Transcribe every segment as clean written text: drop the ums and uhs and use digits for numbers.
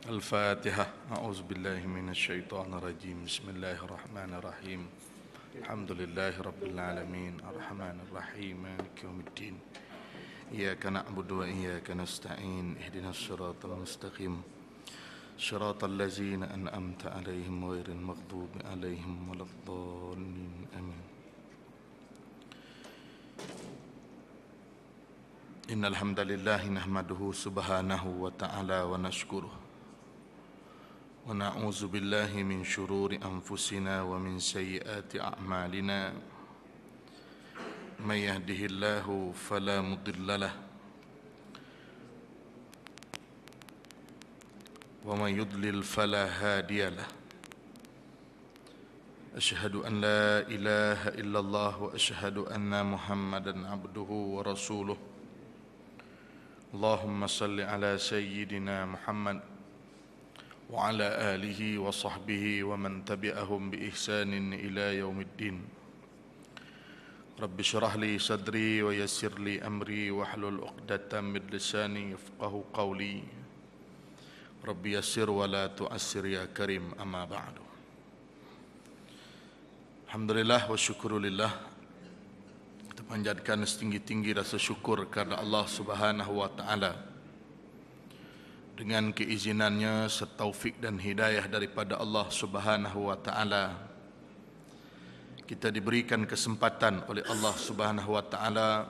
الفاتحة. أعوذ بالله من الشيطان الرجيم. بسم الله الرحمن الرحيم. الحمد لله رب العالمين الرحمن الرحيم مالك يوم الدين. إياك نعبد وإياك نستعين. اهدنا الصراط المستقيم صراط الذين أنعمت عليهم غير المغضوب عليهم ولا الضالين. آمين. إن الحمد لله نحمده سبحانه وتعالى ونشكره ونعوذ بالله من شرور أنفسنا ومن سيئات أعمالنا. من يهده الله فلا مضل له ومن يضلل فلا هادي له. أشهد أن لا إله إلا الله وأشهد أن محمدا عبده ورسوله. اللهم صل على سيدنا محمد وعلى آله وصحبه ومن تبعهم بإحسان إلى يوم الدين. رب اشرح لي صدري ويسر لي أمري واحلل عقدة من لساني يفقهوا قولي. رب يسر ولا تعسر يا كريم. أما بعد. Alhamdulillah wa syukurulillah. Kita panjatkan setinggi-tinggi rasa syukur kepada Allah Subhanahu wa taala. Dengan keizinannya, taufik dan hidayah daripada Allah Subhanahu wa taala, kita diberikan kesempatan oleh Allah Subhanahu wa taala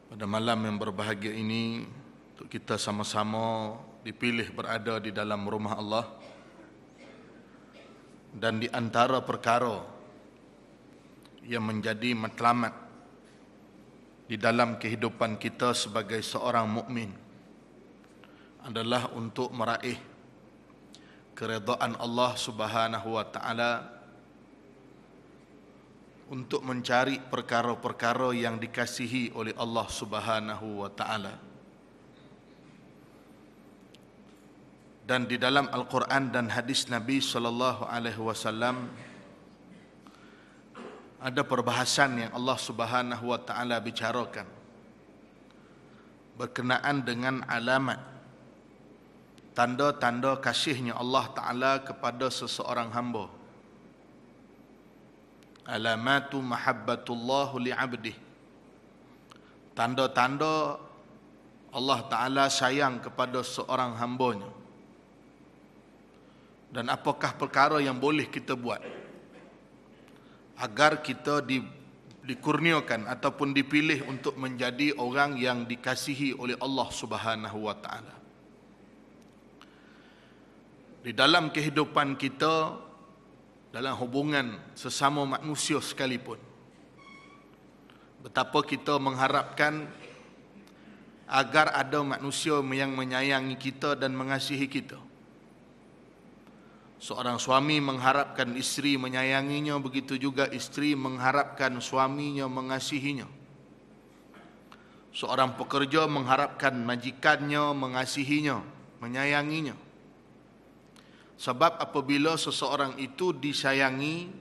pada malam yang berbahagia ini untuk kita sama-sama dipilih berada di dalam rumah Allah. Dan di antara perkara yang menjadi matlamat di dalam kehidupan kita sebagai seorang mukmin adalah untuk meraih keredaan Allah Subhanahu wa taala, untuk mencari perkara-perkara yang dikasihi oleh Allah Subhanahu wa taala. Dan di dalam Al-Quran dan hadis Nabi sallallahu alaihi wasallam ada perbahasan yang Allah Subhanahu wa taala bicarakan berkenaan dengan alamat tanda-tanda kasihnya Allah taala kepada seseorang hamba. Alamatu mahabbatullah li'abdih. Tanda-tanda Allah taala sayang kepada seorang hambanya. Dan apakah perkara yang boleh kita buat agar kita dikurniakan ataupun dipilih untuk menjadi orang yang dikasihi oleh Allah Subhanahu wa taala. Di dalam kehidupan kita, dalam hubungan sesama manusia sekalipun, betapa kita mengharapkan agar ada manusia yang menyayangi kita dan mengasihi kita. Seorang suami mengharapkan isteri menyayanginya, begitu juga isteri mengharapkan suaminya mengasihinya. Seorang pekerja mengharapkan majikannya mengasihinya, menyayanginya. Sebab apabila seseorang itu disayangi,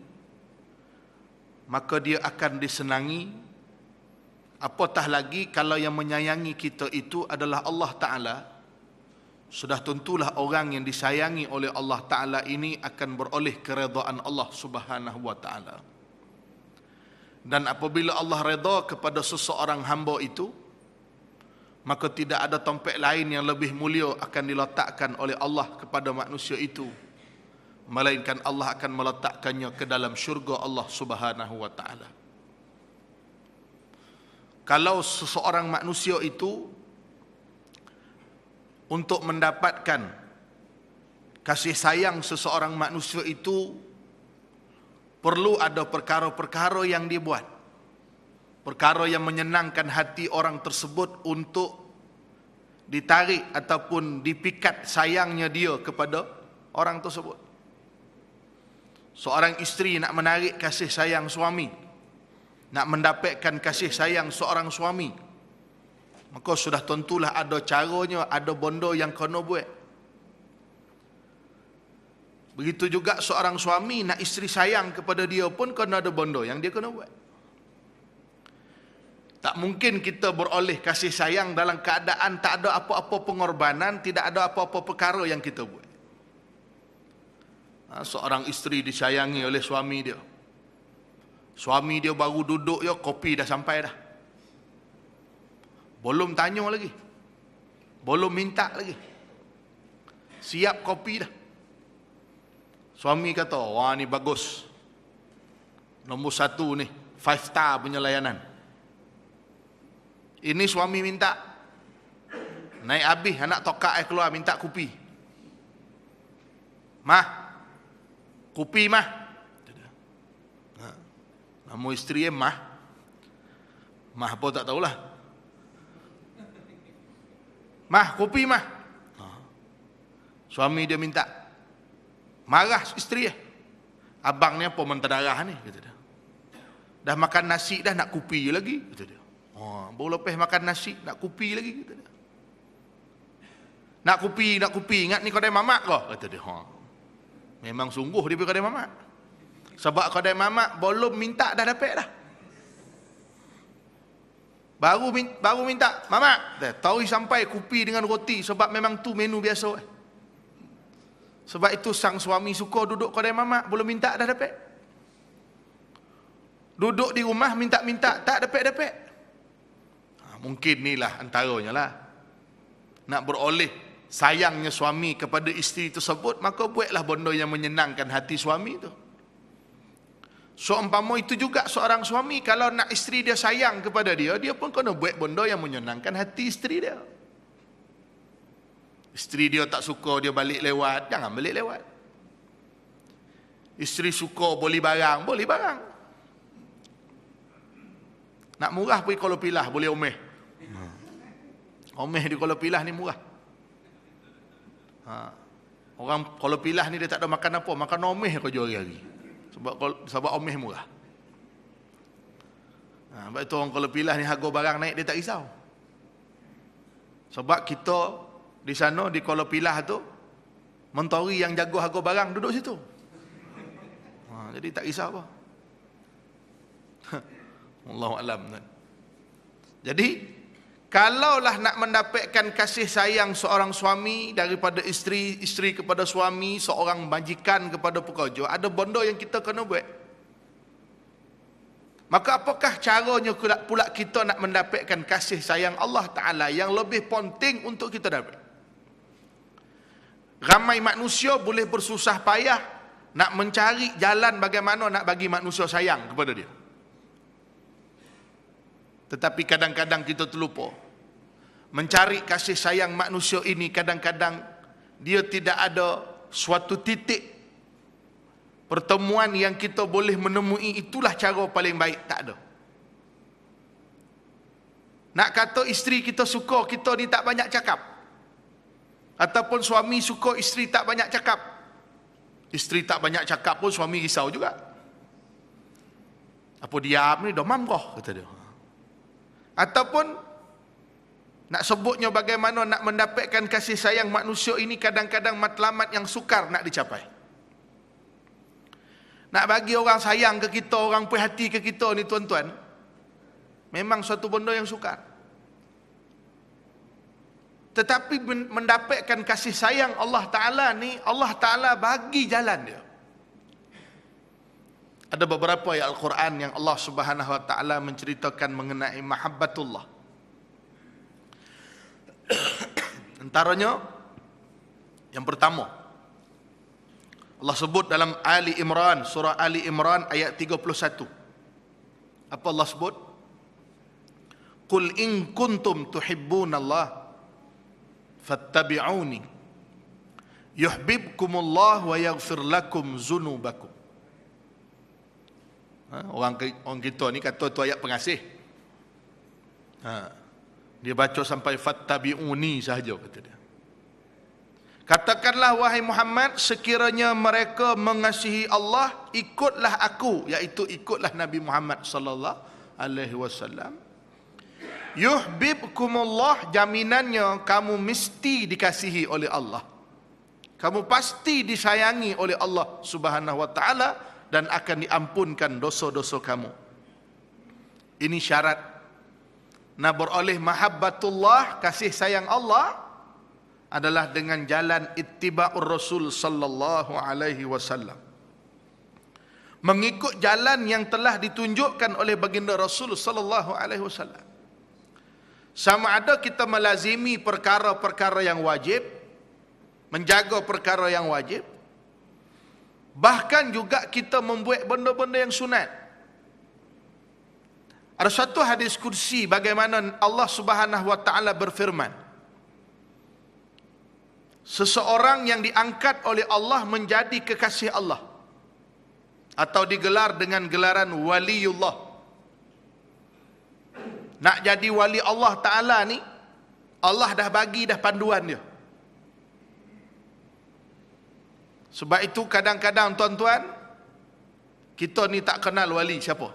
maka dia akan disenangi. Apatah lagi kalau yang menyayangi kita itu adalah Allah Ta'ala. Sudah tentulah orang yang disayangi oleh Allah Ta'ala ini akan beroleh keredaan Allah Subhanahu wa ta'ala. Dan apabila Allah redha kepada seseorang hamba itu, maka tidak ada tempat lain yang lebih mulia akan diletakkan oleh Allah kepada manusia itu, melainkan Allah akan meletakkannya ke dalam syurga Allah Subhanahu wa ta'ala. Kalau seseorang manusia itu untuk mendapatkan kasih sayang seseorang manusia itu, perlu ada perkara-perkara yang dibuat, perkara yang menyenangkan hati orang tersebut untuk ditarik ataupun dipikat sayangnya dia kepada orang tersebut. Seorang isteri nak menarik kasih sayang suami, nak mendapatkan kasih sayang seorang suami, maka sudah tentulah ada caranya, ada benda yang kena buat. Begitu juga seorang suami nak isteri sayang kepada dia pun kena ada benda yang dia kena buat. Tak mungkin kita beroleh kasih sayang dalam keadaan tak ada apa-apa pengorbanan, tidak ada apa-apa perkara yang kita buat. Seorang isteri disayangi oleh suami dia. Suami dia baru duduk ya, kopi dah sampai dah. Belum tanya lagi. Belum minta lagi. Siap kopi dah. Suami kata, wah ni bagus. Nombor 1 ni, 5 star punya layanan. Ini suami minta. Naik habis, anak tokak keluar minta kopi. Mah, kopi mah. Nama isteri mah. Mah apa tak tahulah. Mah, kopi mah. Suami dia minta. Marah isteri dia. Abang ni apa menterdarah ni, kata dia. Dah makan nasi dah nak kopi lagi, kata dia. Baru lepas makan nasi nak kopi lagi, kata dia. Nak kopi, ingat ni kedai mamak kau, kata dia. Memang sungguh dia pergi kedai mamak. Sebab kedai mamak belum minta dah dapat dah. Baru minta, mamak, tahu sampai kopi dengan roti sebab memang tu menu biasa. Sebab itu sang suami suka duduk kedai mamak, belum minta dah dapat. Duduk di rumah minta-minta tak dapat-dapat. Mungkin inilah antaranya lah. Nak beroleh sayangnya suami kepada isteri tersebut, maka buatlah benda yang menyenangkan hati suami itu. Seumpama itu juga seorang suami, kalau nak isteri dia sayang kepada dia, dia pun kena buat benda yang menyenangkan hati isteri dia. Isteri dia tak suka dia balik lewat, jangan balik lewat. Isteri suka beli barang, beli barang. Nak murah pergi Kuala Pilah, boleh omeh. Omeh di Kuala Pilah ni murah. Orang Kuala Pilah ni dia tak ada makan apa, makan omeh kau jual hari-hari. Sebab omeh murah. Sebab itu orang Kuala Pilah ni harga barang naik dia tak risau. Sebab kita di sana di Kuala Pilah tu, mentori yang jago harga barang duduk situ. Jadi tak risau apa. Allahu a'lam. Jadi kalaulah nak mendapatkan kasih sayang seorang suami daripada isteri, isteri kepada suami, seorang majikan kepada pekerja, ada benda yang kita kena buat. Maka apakah caranya pula kita nak mendapatkan kasih sayang Allah Ta'ala yang lebih penting untuk kita dapat? Ramai manusia boleh bersusah payah nak mencari jalan bagaimana nak bagi manusia sayang kepada dia. Tetapi kadang-kadang kita terlupa. Mencari kasih sayang manusia ini kadang-kadang dia tidak ada suatu titik pertemuan yang kita boleh menemui itulah cara paling baik. Tak ada. Nak kata isteri kita suka kita ni tak banyak cakap. Ataupun suami suka isteri tak banyak cakap. Isteri tak banyak cakap pun suami risau juga. Apa diam ni domam kau, kata dia. Ataupun nak sebutnya bagaimana nak mendapatkan kasih sayang manusia ini kadang-kadang matlamat yang sukar nak dicapai. Nak bagi orang sayang ke kita, orang perhati ke kita ni tuan-tuan, memang suatu benda yang sukar. Tetapi mendapatkan kasih sayang Allah Ta'ala ni, Allah Ta'ala bagi jalan dia. Ada beberapa ayat Al-Quran yang Allah Subhanahu Wa Ta'ala menceritakan mengenai mahabbatullah. Antaranya, yang pertama, Allah sebut dalam Ali Imran, surah Ali Imran ayat 31. Apa Allah sebut? Qul in kuntum tuhibbunallah fattabi'uni yuhibbukumullah wa yaghfir lakum dzunubakum. Orang kita ni kata tu ayat pengasih. Dia baca sampai fattabi'uni sahaja, kata dia. Katakanlah wahai Muhammad, sekiranya mereka mengasihi Allah, ikutlah aku, iaitu ikutlah Nabi Muhammad sallallahu alaihi wasallam. Yuhibbukumullah, jaminannya kamu mesti dikasihi oleh Allah. Kamu pasti disayangi oleh Allah Subhanahu wa taala dan akan diampunkan dosa-dosa kamu. Ini syarat nak beroleh mahabbatullah, kasih sayang Allah, adalah dengan jalan ittiba'ur Rasul sallallahu alaihi wasallam. Mengikut jalan yang telah ditunjukkan oleh baginda Rasul sallallahu alaihi wasallam. Sama ada kita melazimi perkara-perkara yang wajib, menjaga perkara yang wajib, bahkan juga kita membuat benda-benda yang sunat. Ada satu hadis kursi bagaimana Allah Subhanahu wa taala berfirman, seseorang yang diangkat oleh Allah menjadi kekasih Allah, atau digelar dengan gelaran waliullah. Nak jadi wali Allah Ta'ala ni, Allah dah bagi dah panduan dia. Sebab itu kadang-kadang tuan-tuan, kita ni tak kenal wali siapa.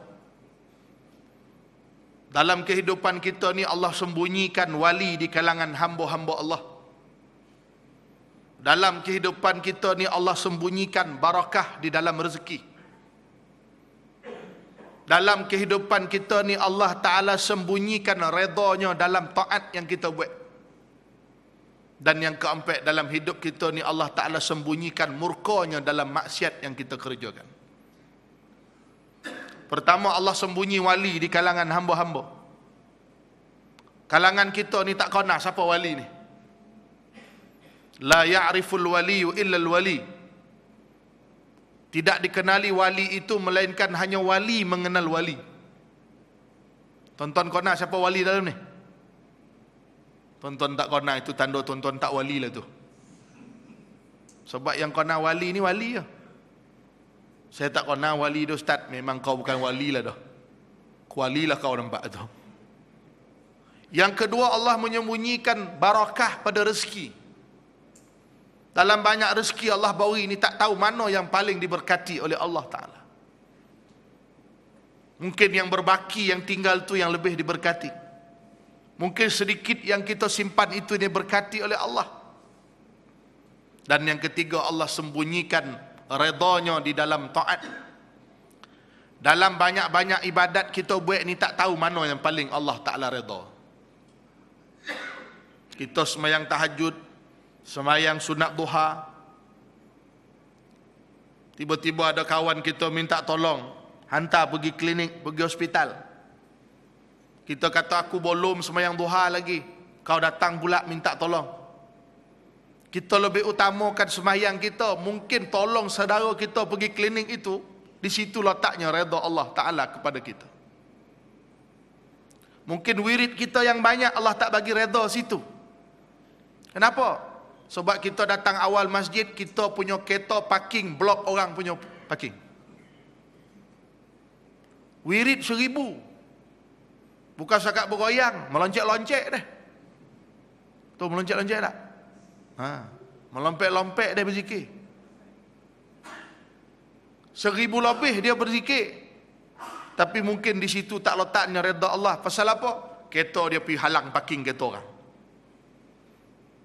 Dalam kehidupan kita ni Allah sembunyikan wali di kalangan hamba-hamba Allah. Dalam kehidupan kita ni Allah sembunyikan barakah di dalam rezeki. Dalam kehidupan kita ni Allah Ta'ala sembunyikan redanya dalam taat yang kita buat. Dan yang keempat, dalam hidup kita ni Allah Ta'ala sembunyikan murkanya dalam maksiat yang kita kerjakan. Pertama, Allah sembunyi wali di kalangan hamba-hamba. Kalangan kita ni tak kenal siapa wali ni. La ya'riful waliyu illal wali. Tidak dikenali wali itu melainkan hanya wali mengenal wali. Tonton kau nak siapa wali dalam ni? Tonton tak kau nak, itu tanda tonton tak wali lah tu. Sebab yang kau nak wali ni wali lah. Saya tak kau nak wali tu ustaz, memang kau bukan wali lah dah. Wali lah kau nampak tu. Yang kedua, Allah menyembunyikan barakah pada rezeki. Dalam banyak rezeki Allah beri ni, tak tahu mana yang paling diberkati oleh Allah Ta'ala. Mungkin yang berbaki, yang tinggal tu yang lebih diberkati. Mungkin sedikit yang kita simpan itu diberkati oleh Allah. Dan yang ketiga, Allah sembunyikan redanya di dalam taat. Dalam banyak-banyak ibadat kita buat ni, tak tahu mana yang paling Allah Ta'ala reda. Kita semayang tahajud, semayang sunat duha, tiba-tiba ada kawan kita minta tolong, hantar pergi klinik, pergi hospital. Kita kata aku belum semayang duha lagi, kau datang pula minta tolong. Kita lebih utamakan semayang kita, mungkin tolong saudara kita pergi klinik itu, di situ letaknya redha Allah Ta'ala kepada kita. Mungkin wirid kita yang banyak Allah tak bagi redha situ. Kenapa? Sebab kita datang awal masjid, kita punya kereta parking, blok orang punya parking. Wirid 1000. Bukan sakat bergoyang, meloncek-loncek dah. Tu meloncek-loncek tak? Melompek-lompek dia berzikir. 1000 lebih dia berzikir. Tapi mungkin di situ tak letaknya redha Allah. Pasal apa? Kereta dia pergi halang parking kereta orang.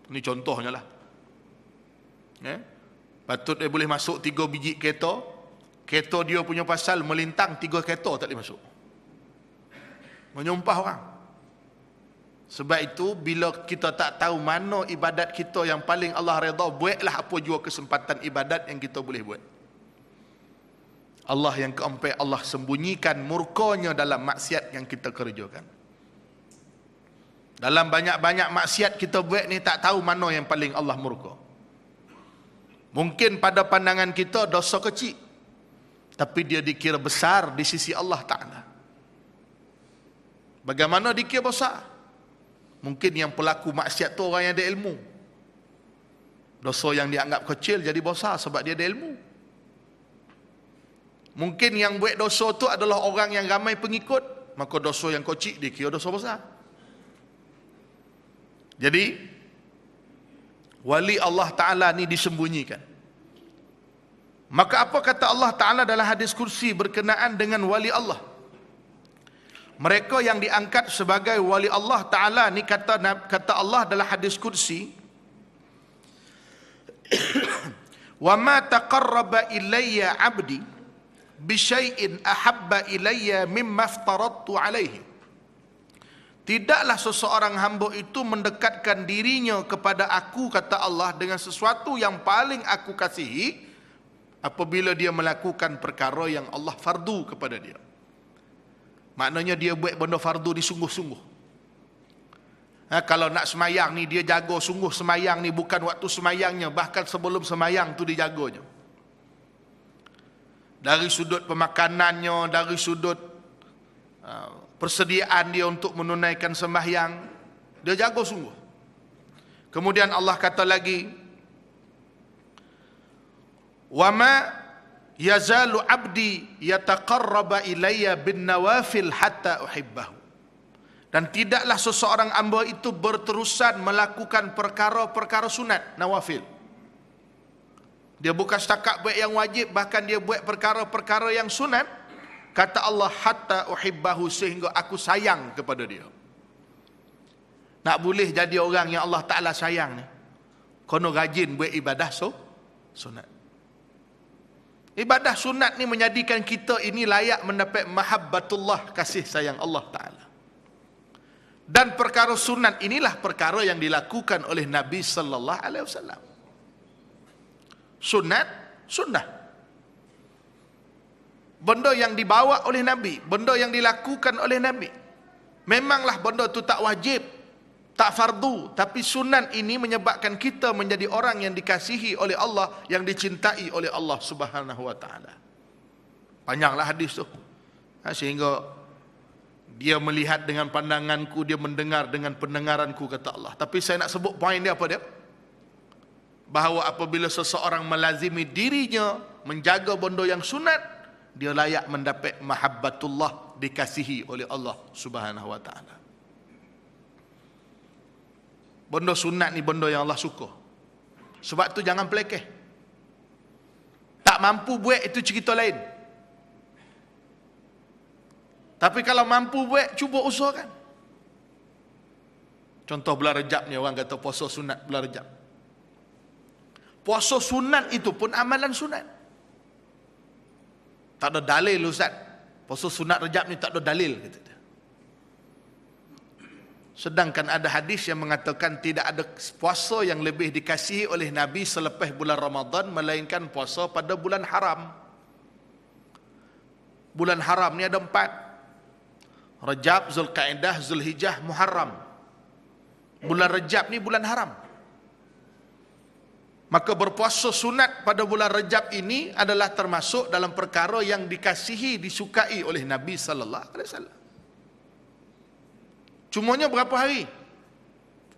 Ini contohnya lah. Patut dia boleh masuk 3 biji kereta. Kereta dia punya pasal melintang 3 kereta tak boleh masuk. Menyumpah orang. Sebab itu bila kita tak tahu mana ibadat kita yang paling Allah redha, buatlah apa jua kesempatan ibadat yang kita boleh buat. Allah yang keempat, Allah sembunyikan murkanya dalam maksiat yang kita kerjakan. Dalam banyak-banyak maksiat kita buat ni, tak tahu mana yang paling Allah murka. Mungkin pada pandangan kita dosa kecil, tapi dia dikira besar di sisi Allah Ta'ala. Bagaimana dikira besar? Mungkin yang pelaku maksiat tu orang yang ada ilmu. Dosa yang dianggap kecil jadi besar sebab dia ada ilmu. Mungkin yang buat dosa tu adalah orang yang ramai pengikut, maka dosa yang kecil dikira dosa besar. Jadi wali Allah Ta'ala ni disembunyikan. Maka apa kata Allah Ta'ala dalam hadis kursi berkenaan dengan wali Allah? Mereka yang diangkat sebagai wali Allah Ta'ala ni, kata Allah dalam hadis kursi, wa ma taqarraba ilayya 'abdi bi syai'in ahabba ilayya mimma aftaradtu alaihi. Tidaklah seseorang hamba itu mendekatkan dirinya kepada aku, kata Allah, dengan sesuatu yang paling aku kasihi, apabila dia melakukan perkara yang Allah fardu kepada dia. Maknanya dia buat benda fardu ni sungguh-sungguh. Kalau nak semayang ni, dia jaga sungguh semayang ni, bukan waktu semayangnya, bahkan sebelum semayang tu dia jaganya. Dari sudut pemakanannya, dari sudut persediaan dia untuk menunaikan sembahyang, dia jaga sungguh. Kemudian Allah kata lagi, wa ma yazalu abdi yataqarraba ilayya bin nawafil hatta uhibbahu. Dan tidaklah seseorang hamba itu berterusan melakukan perkara-perkara sunat, nawafil. Dia bukan setakat buat yang wajib, bahkan dia buat perkara-perkara yang sunat. Kata Allah, hatta uhibbahu, sehingga aku sayang kepada dia. Nak boleh jadi orang yang Allah Ta'ala sayang ni, kono rajin buat ibadah sunat. Ibadah sunat ni menjadikan kita ini layak mendapat mahabbatullah, kasih sayang Allah Ta'ala. Dan perkara sunat inilah perkara yang dilakukan oleh Nabi sallallahu alaihi wasallam. Sunat, sunnah. Benda yang dibawa oleh Nabi, benda yang dilakukan oleh Nabi. Memanglah benda itu tak wajib, tak fardu, tapi sunat ini menyebabkan kita menjadi orang yang dikasihi oleh Allah, yang dicintai oleh Allah Subhanahu wa taala. Panjanglah hadis tu. Sehingga dia melihat dengan pandanganku, dia mendengar dengan pendengaranku, kata Allah. Tapi saya nak sebut poin dia apa dia? Bahawa apabila seseorang melazimi dirinya menjaga benda yang sunat, dia layak mendapat mahabbatullah, dikasihi oleh Allah Subhanahu wa taala. Benda sunat ni benda yang Allah suka. Sebab tu jangan pelekeh. Tak mampu buat itu cerita lain. Tapi kalau mampu buat, cuba usahakan. Contoh bulan Rejab ni, orang kata puasa sunat bulan Rejab. Puasa sunat itu pun amalan sunat. Tak ada dalil, Ustaz. Puasa sunat Rejab ni tak ada dalil, kata dia. Sedangkan ada hadis yang mengatakan tidak ada puasa yang lebih dikasihi oleh Nabi selepas bulan Ramadan melainkan puasa pada bulan haram. Bulan haram ni ada 4. Rejab, Zulqa'dah, Zulhijjah, Muharram. Bulan Rejab ni bulan haram. Maka berpuasa sunat pada bulan Rejab ini adalah termasuk dalam perkara yang dikasihi, disukai oleh Nabi sallallahu alaihi wasallam. Cumanya berapa hari?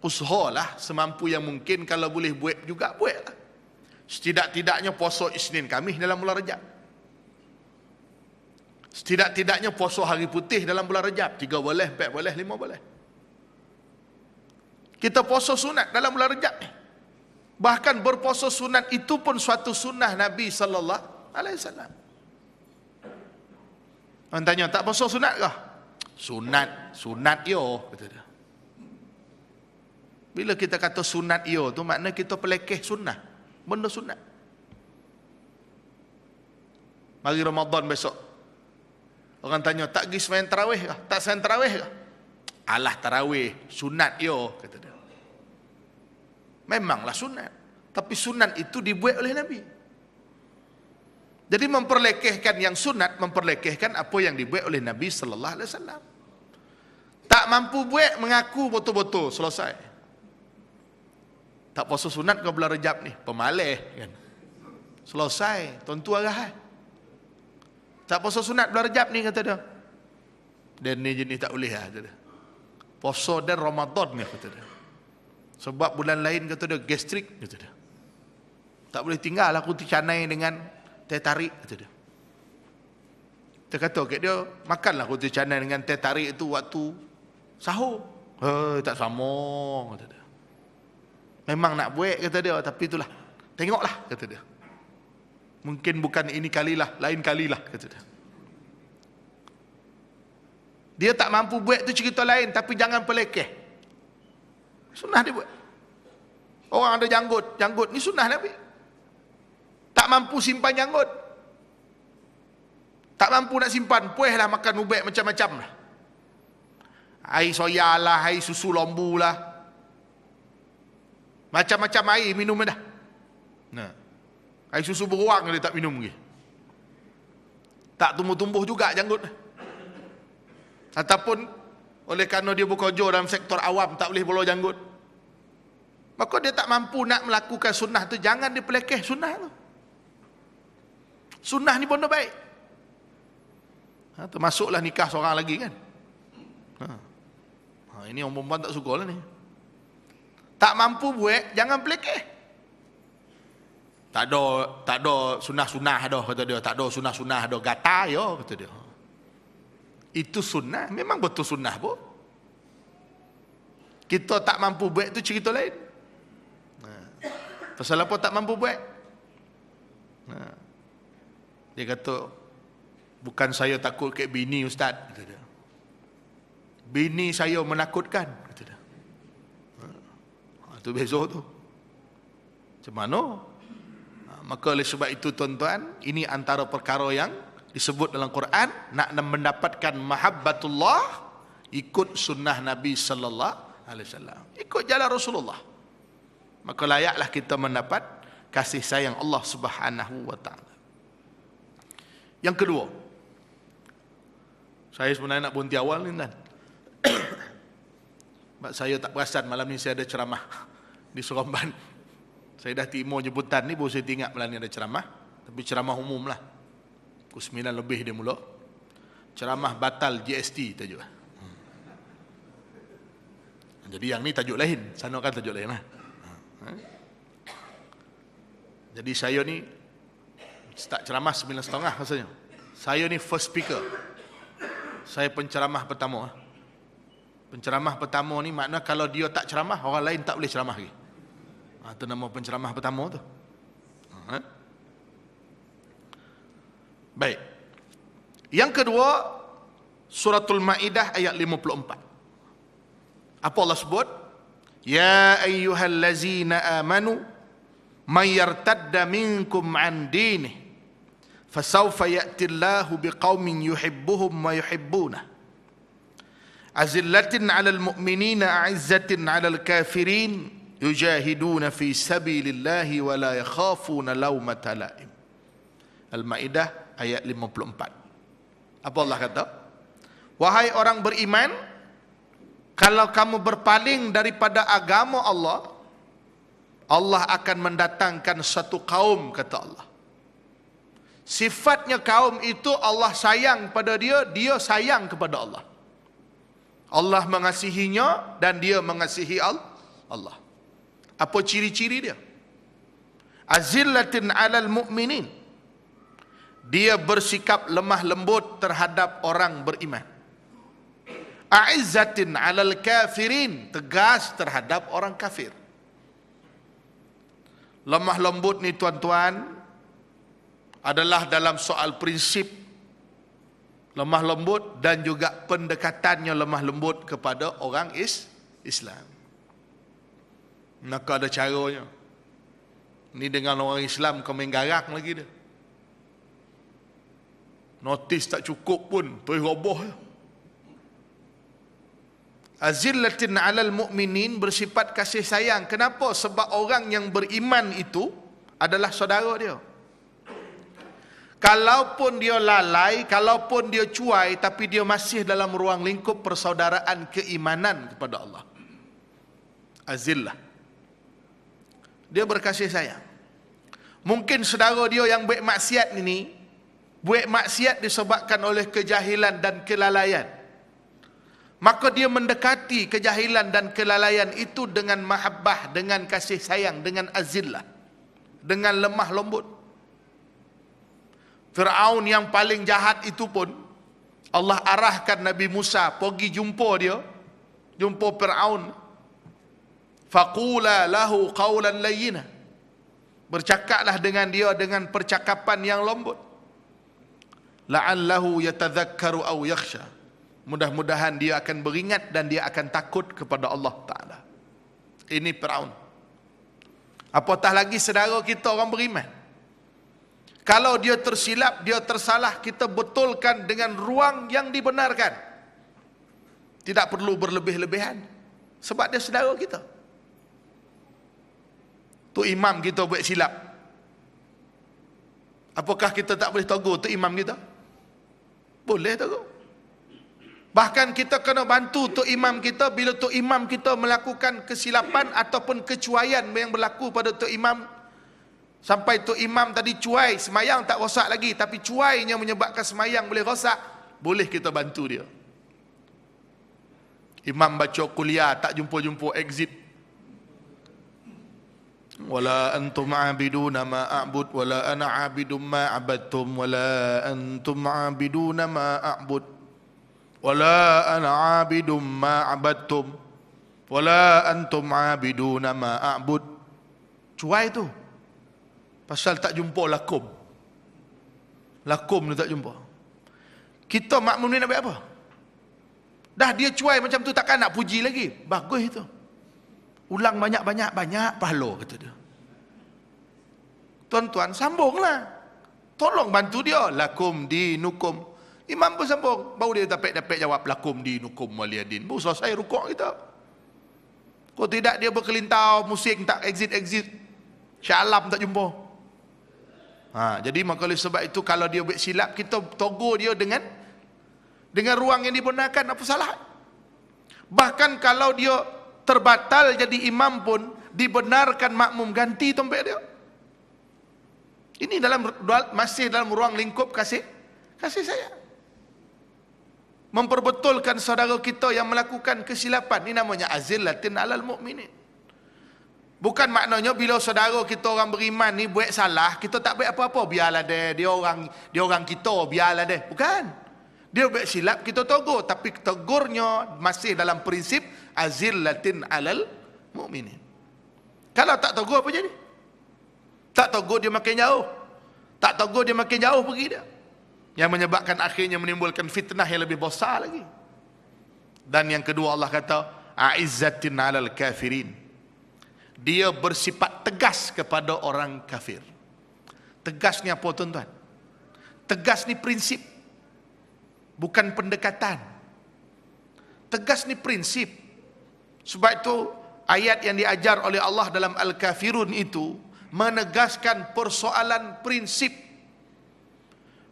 Usahalah semampu yang mungkin, kalau boleh buat juga buatlah. Setidak-tidaknya puasa Isnin Khamis dalam bulan Rejab. Setidak-tidaknya puasa hari putih dalam bulan Rejab. 3 boleh, 4 boleh, 5 boleh. Kita puasa sunat dalam bulan Rejab ni. Bahkan berpuasa sunat itu pun suatu sunnah Nabi sallallahu alaihi wasallam. Orang tanya, tak puasa sunat kah? Sunat yo, kata dia. Bila kita kata sunat yo tu, makna kita pelekeh sunnah, benda sunat. Mari Ramadan besok, orang tanya, tak pergi sembahyang tarawih kah? Tak sembahyang tarawih kah? Alah, tarawih sunat yo, kata dia. Memanglah sunat, tapi sunat itu dibuat oleh Nabi. Jadi memperlekehkan yang sunat, memperlekehkan apa yang dibuat oleh Nabi sallallahu alaihi wasallam. Tak mampu buat, mengaku betul-betul, selesai. Tak puasa sunat ke bulan Rejab ni, pemalih kan. Selesai, tentu arahan. Tak puasa sunat bulan Rejab ni, kata dia. Dan ni jenis tak boleh lah, kata dia. Puasa dan Ramadan ni, kata dia. Sebab bulan lain, kata dia, gastrik, kata dia. Tak boleh tinggal aku canai dengan teh tarik, kata dia. Kita kata kat dia, makanlah roti canai dengan teh tarik itu waktu sahur. Tak sama, kata dia. Memang nak buat, kata dia, tapi itulah, tengoklah, kata dia. Mungkin bukan ini kalilah, lain kalilah, kata dia. Dia tak mampu buat itu cerita lain, tapi jangan pelekeh. Sunnah dia buat. Orang ada janggut, janggut ni sunnah Nabi. Tak mampu simpan janggut, tak mampu nak simpan, puihlah makan ubat macam-macam lah. Air soya lah, air susu lembu lah. Macam-macam air minum dah. Nah. Air susu beruang dia tak minum lagi. Tak tumbuh-tumbuh juga janggut. Ataupun oleh kerana dia bekerja dalam sektor awam tak boleh bolo janggut. Maka dia tak mampu nak melakukan sunnah tu, jangan dipelekeh sunnah tu. Sunnah ni pun baik. Termasuklah nikah seorang lagi kan. Ini orang perempuan tak suka lah ni. Tak mampu buat, jangan pelekeh. Tak ada sunnah-sunnah dah kata dia. Tak ada sunnah-sunnah dah, gata ya kata dia. Itu sunnah, memang betul sunnah pun. Kita tak mampu buat tu cerita lain. Pasal apa tak mampu buat? Dia kata, bukan saya takut ke bini ustaz, kata dia. Bini saya menakutkan, kata dia. Itu besok tu. Macam mana? Maka oleh sebab itu tuan-tuan, ini antara perkara yang disebut dalam Quran, nak mendapatkan mahabbatullah, ikut sunnah Nabi sallallahu alaihi wasallam. Ikut jalan Rasulullah. Maka layaklah kita mendapat kasih sayang Allah Subhanahu wa taala. Yang kedua, saya sebenarnya nak berhenti awal ni kan. Sebab saya tak perasan malam ni saya ada ceramah di Seremban. Saya dah timur jemputan ni, baru saya ingat malam ni ada ceramah. Tapi ceramah umum lah. Pukul 9 lebih dia mula. Ceramah batal GST tajuk. Jadi yang ni tajuk lain. Sana kan tajuk lain lah. Jadi saya ni start ceramah 9.30 rasanya. Saya ni first speaker. Saya penceramah pertama. Penceramah pertama ni makna kalau dia tak ceramah, orang lain tak boleh ceramah lagi. Itu nama penceramah pertama tu. Baik. Yang kedua, Suratul Maidah ayat 54. Apa Allah sebut? Ya ayyuhallazina amanu may yartadda minkum an dinih fasawfa ya'tillahu biqaumin yuhibbuhum wa yuhibbunah azillatin 'alal mu'minina a'izzatin 'alal kafirin yujahiduna fi sabilillahi wa la yakhafuna lawmata la'im. Al-Maidah ayat 54. Apa Allah kata? Wahai orang beriman, kalau kamu berpaling daripada agama Allah, Allah akan mendatangkan satu kaum, kata Allah. Sifatnya kaum itu Allah sayang pada dia, dia sayang kepada Allah. Allah mengasihinya dan dia mengasihi Allah. Apa ciri-ciri dia? Azillatin 'alal mu'minin. Dia bersikap lemah lembut terhadap orang beriman. A'izzatin 'alal kafirin, tegas terhadap orang kafir. Lemah lembut ni tuan-tuan adalah dalam soal prinsip lemah lembut dan juga pendekatannya lemah lembut kepada orang Islam. Maka ada caranya. Ni dengan orang Islam kau main garang lagi dia. Notis tak cukup pun, terus roboh. Azillatin 'alal mu'minin, bersifat kasih sayang. Kenapa? Sebab orang yang beriman itu adalah saudara dia. Kalaupun dia lalai, kalaupun dia cuai, tapi dia masih dalam ruang lingkup persaudaraan keimanan kepada Allah. Azillah. Dia berkasih sayang. Mungkin saudara dia yang buat maksiat ini, buat maksiat disebabkan oleh kejahilan dan kelalaian. Maka dia mendekati kejahilan dan kelalaian itu dengan mahabbah, dengan kasih sayang, dengan azillah, dengan lemah lembut. Fir'aun yang paling jahat itu pun Allah arahkan Nabi Musa pergi jumpa dia, jumpa Fir'aun. Faqula lahu qawlan layyina, bercakaplah dengan dia dengan percakapan yang lembut. La'allahu yatadhakkaru aw yakhsha, mudah-mudahan dia akan beringat dan dia akan takut kepada Allah Ta'ala. Ini Fir'aun. Apatah lagi saudara kita orang beriman. Kalau dia tersilap, dia tersalah, kita betulkan dengan ruang yang dibenarkan. Tidak perlu berlebih-lebihan. Sebab dia saudara kita. Tu imam kita buat silap. Apakah kita tak boleh tegur tu imam kita? Boleh tegur. Bahkan kita kena bantu tu imam kita bila tu imam kita melakukan kesilapan ataupun kecuaian yang berlaku pada tu imam. Sampai tu imam tadi cuai, semayang tak rosak lagi, tapi cuainya menyebabkan semayang boleh rosak. Boleh kita bantu dia. Imam baca kuliah tak jumpa-jumpa exit. Wala antum aabiduna ma a'bud wala ana aabidum ma abadtum wala antum aabiduna ma a'bud wala ana aabidum ma abadtum wala antum aabiduna ma a'bud. Cuai tu pasal tak jumpa lakum. Lakum ni tak jumpa. Kita makmum ni nak buat apa? Dah dia cuai macam tu, takkan nak puji lagi. Bagus itu. Ulang banyak-banyak pahala, kata dia. Tuan-tuan sambunglah. Tolong bantu dia. Lakum dinukum. Imam pun sambung. Baru dia dapat jawab lakum dinukum waliyadin. Baru selesai rukuk kita. Kalau tidak dia berkelintau, musik tak exit-exit. Syalam tak jumpa. Jadi maka oleh sebab itu kalau dia buat silap, kita tegur dia dengan ruang yang dibenarkan, apa salah? Bahkan kalau dia terbatal jadi imam pun dibenarkan makmum ganti tompek dia. Ini masih dalam ruang lingkup kasih sayang. Memperbetulkan saudara kita yang melakukan kesilapan. Ini namanya azillatin alal mu'minin. Bukan maknanya bila saudara kita orang beriman ni buat salah, kita tak buat apa-apa, biarlah dia orang kita, biarlah dia. Bukan. Dia buat silap, kita tegur, tapi tegurnya masih dalam prinsip azillatin alal mu'minin. Kalau tak tegur apa jadi? Tak tegur dia makin jauh. Tak tegur dia makin jauh pergi dia. Yang menyebabkan akhirnya menimbulkan fitnah yang lebih besar lagi. Dan yang kedua Allah kata a'izzatin alal kafirin. Dia bersifat tegas kepada orang kafir. Tegas ni apa tuan-tuan? Tegas ni prinsip. Bukan pendekatan. Tegas ni prinsip. Sebab itu ayat yang diajar oleh Allah dalam Al-Kafirun itu menegaskan persoalan prinsip.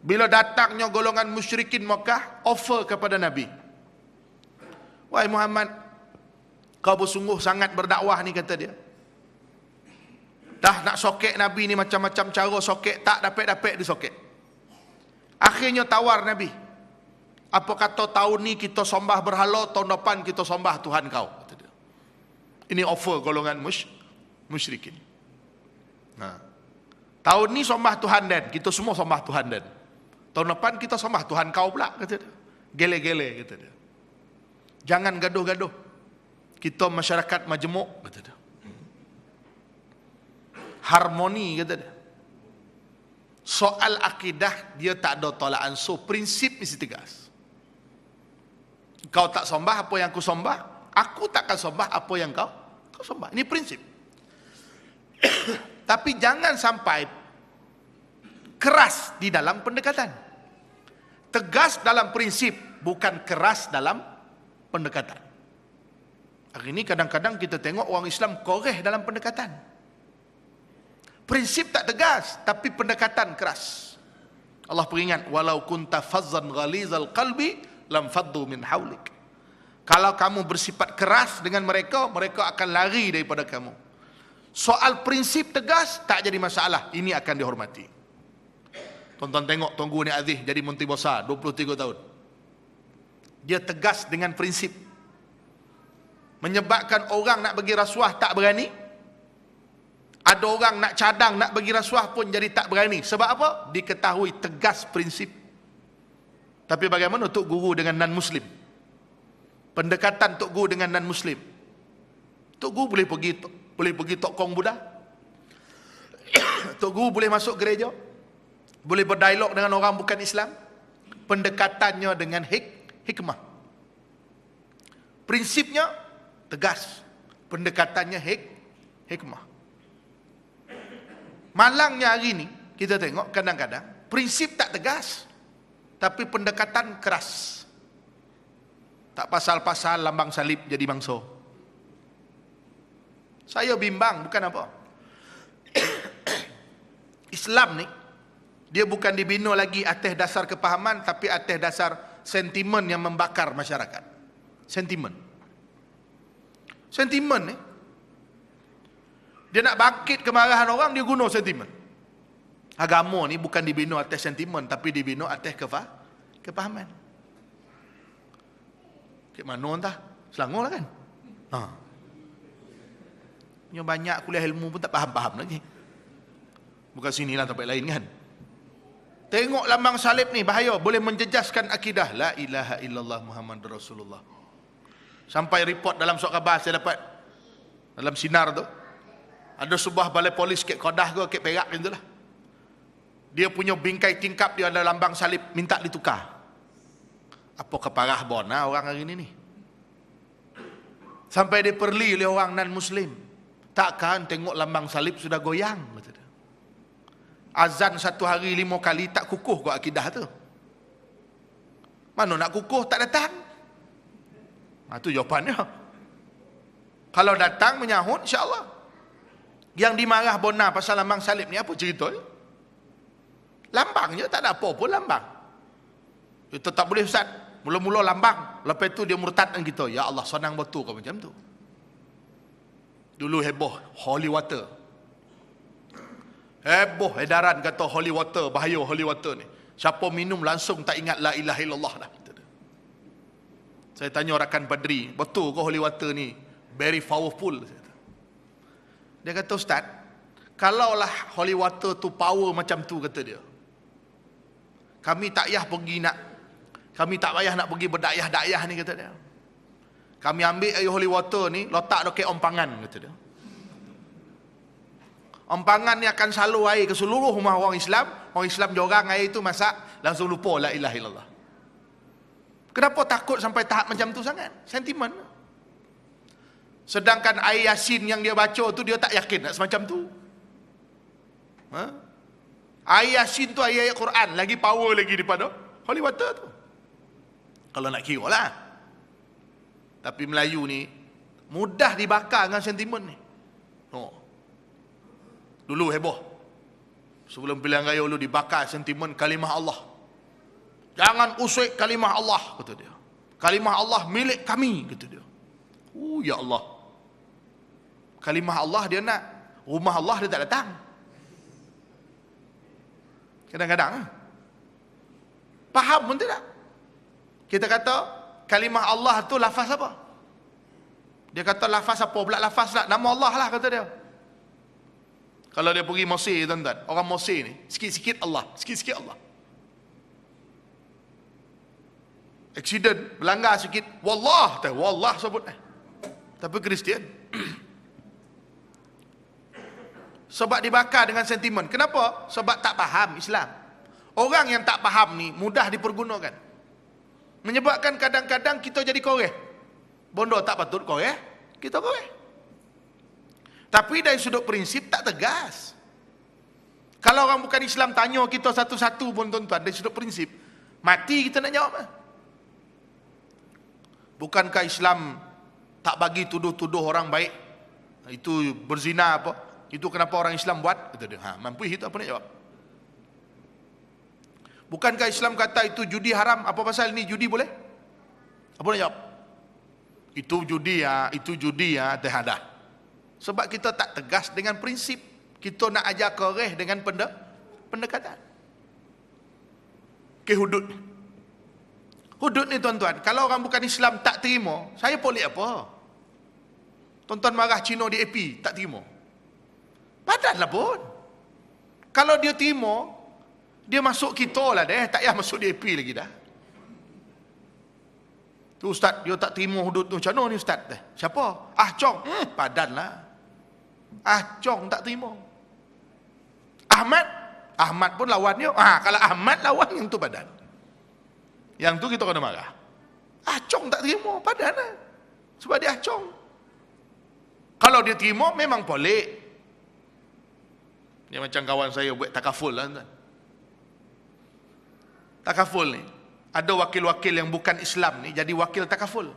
Bila datangnya golongan musyrikin Makkah offer kepada Nabi, wahai Muhammad, kau bersungguh sangat berdakwah ni, kata dia. Dah nak sokek Nabi ni macam-macam cara sokek, tak dapat-dapat disokek. Akhirnya tawar Nabi, apa kata tahun ni kita sembah berhala, tahun depan kita sembah Tuhan kau, kata dia. Ini offer golongan musyrikin. Tahun ni sembah Tuhan dan kita semua sembah Tuhan dan tahun depan kita sembah Tuhan kau pula, kata dia. Gele-gele, kata dia. Jangan gaduh-gaduh. Kita masyarakat majmuk, kata dia. Harmoni, kata dia. Soal akidah dia tak ada tolak ansur, prinsip mesti tegas. Kau tak sembah apa yang aku sembah, aku takkan sembah apa yang kau sembah. Ini prinsip. Tapi jangan sampai keras di dalam pendekatan. Tegas dalam prinsip, bukan keras dalam pendekatan. Hari ini kadang-kadang kita tengok orang Islam koreh dalam pendekatan. Prinsip tak tegas, tapi pendekatan keras. Allah peringat, walau kunta fazzan ghalizal qalbi lam faddu min haulik. Kalau kamu bersifat keras dengan mereka, mereka akan lari daripada kamu. Soal prinsip tegas tak jadi masalah, ini akan dihormati. Tonton tengok Tuanku Ni Aziz jadi menteri besar 23 tahun. Dia tegas dengan prinsip. Menyebabkan orang nak bagi rasuah tak berani. Ada orang nak cadang, nak bagi rasuah pun jadi tak berani. Sebab apa? Diketahui tegas prinsip. Tapi bagaimana Tok Guru dengan non-Muslim? Pendekatan Tok Guru dengan non-Muslim. Tok Guru boleh pergi tokong Buddha. Tok Guru boleh masuk gereja. Boleh berdialog dengan orang bukan Islam. Pendekatannya dengan hikmah. Prinsipnya tegas. Pendekatannya hikmah. Malangnya hari ni kita tengok kadang-kadang prinsip tak tegas, tapi pendekatan keras. Tak pasal-pasal lambang salib jadi bangsa. Saya bimbang, bukan apa. Islam ni, dia bukan dibina lagi atas dasar kepahaman, tapi atas dasar sentimen yang membakar masyarakat. Sentimen ni, dia nak bangkit kemarahan orang, dia guna sentimen. Agama ni bukan dibina atas sentimen, tapi dibina atas kepahaman. Ke mana entah? Selangor lah kan? Yang banyak kuliah ilmu pun tak faham-faham lagi. Bukan sinilah tempat lain kan? Tengok lambang salib ni, bahaya. Boleh menjejaskan akidah. La ilaha illallah Muhammad Rasulullah. Sampai report dalam surat khabar saya dapat, dalam sinar tu, ada sebuah balai polis kat Kedah ke, kat Perak macam tu lah. Dia punya bingkai tingkap dia ada lambang salib, minta ditukar. Apa keparah bona orang hari ni. Sampai diperli oleh orang non-Muslim. Takkan tengok lambang salib sudah goyang. Azan satu hari 5 kali tak kukuh kau akidah tu. Mana nak kukuh tak datang. Itu jawapannya. Kalau datang menyahut, insya-Allah. Yang dimarah bona pasal lambang salib ni apa ceritanya? Lambangnya tak ada apa pun lambang. Itu tak boleh Ustaz. Mula-mula lambang, lepas tu dia murtadkan kita. Ya Allah, senang betul kau macam tu. Dulu heboh holy water. Heboh edaran kata holy water, bahaya holy water ni. Siapa minum langsung tak ingat la ilaha illallah dah. Saya tanya rakan Badri, betul ke holy water ni very powerful? Dia kata, Ustaz, kalaulah holy water tu power macam tu, kata dia, kami tak payah nak pergi berdakyah-dakyah ni, kata dia. Kami ambil air holy water ni, letak dekat ompangan, kata dia. Ompangan ni akan salur air ke seluruh rumah orang Islam. Orang Islam jorang air itu, masak, langsung lupa la ilaha illallah. Kenapa takut sampai tahap macam tu sangat? Sentimen. Sedangkan ayat Yasin yang dia baca tu, dia tak yakin nak semacam tu. Ayat Yasin tu ayat Quran, lagi power lagi daripada holy water tu. Kalau nak kira lah. Tapi Melayu ni mudah dibakar dengan sentimen ni. Dulu heboh. Sebelum pilihan raya dulu dibakar sentimen kalimah Allah. Jangan usik kalimah Allah, kata dia. Kalimah Allah milik kami, kata dia. Ya Allah. Kalimah Allah dia nak, rumah Allah dia tak datang. Kadang-kadang faham pun tidak. Kita kata kalimah Allah tu lafaz apa? Dia kata lafaz apa? Pula lafaz lah, nama Allah lah, kata dia. Kalau dia pergi Mesir, tuan-tuan, orang Mesir ni sikit-sikit Allah, sikit-sikit Allah. Accident, melanggar sikit, wallah, wallah sebut. Tapi Kristian. Sebab dibakar dengan sentimen. Kenapa? Sebab tak faham Islam. Orang yang tak faham ni mudah dipergunakan. Menyebabkan kadang-kadang kita jadi koreh. Bondo tak patut koreh, kita koreh. Tapi dari sudut prinsip tak tegas. Kalau orang bukan Islam tanya kita satu-satu pun, tuan-tuan, dari sudut prinsip, mati kita nak jawab. Bukankah Islam tak bagi tuduh-tuduh orang baik? Itu berzina apa? Itu kenapa orang Islam buat? Kata dia, mampu itu apa nak jawab? Bukankah Islam kata itu judi haram? Apa pasal ini judi boleh? Apa nak jawab? Itu judi ya, terhadah. Sebab kita tak tegas dengan prinsip. Kita nak ajar koreh dengan pendekatan. Hudud. Hudud ni, tuan-tuan, kalau orang bukan Islam tak terima, saya boleh apa? Tuan-tuan marah Cina di AP, tak terima. Padanlah pun. Kalau dia terima, dia masuk kita lah deh, tak payah masuk di AP lagi dah. Tu Ustaz, dia tak terima hudud tu. Macam mana ni Ustaz? Siapa? Chong. Padanlah. Chong tak terima. Ahmad pun lawannya. Kalau Ahmad lawan, yang tu padan. Yang tu kita kena marah. Chong tak terima, padan lah. Sebab dia Chong. Kalau dia terima, memang boleh. Dia macam kawan saya buat takaful lah, tuan. Takaful ni, ada wakil-wakil yang bukan Islam ni jadi wakil takaful.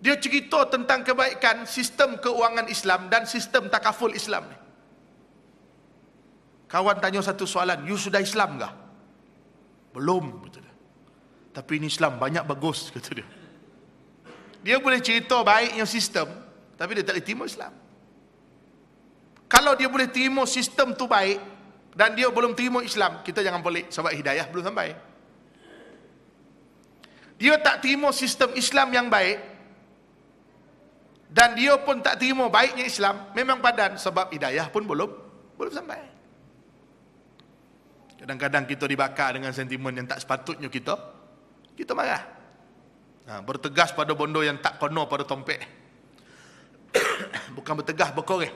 Dia cerita tentang kebaikan sistem keuangan Islam dan sistem takaful Islam ni. Kawan tanya satu soalan, you sudah Islam kah? Belum, kata dia. Tapi ini Islam banyak bagus, kata dia. Dia boleh cerita baiknya sistem, tapi dia tak boleh terima Islam. Kalau dia boleh terima sistem tu baik dan dia belum terima Islam, kita jangan pelik sebab hidayah belum sampai. Dia tak terima sistem Islam yang baik dan dia pun tak terima baiknya Islam, memang padan sebab hidayah pun belum sampai. Kadang-kadang kita dibakar dengan sentimen yang tak sepatutnya kita marah. Bertegas pada bondo yang tak kena pada tompek. Bukan bertegas berkoreh.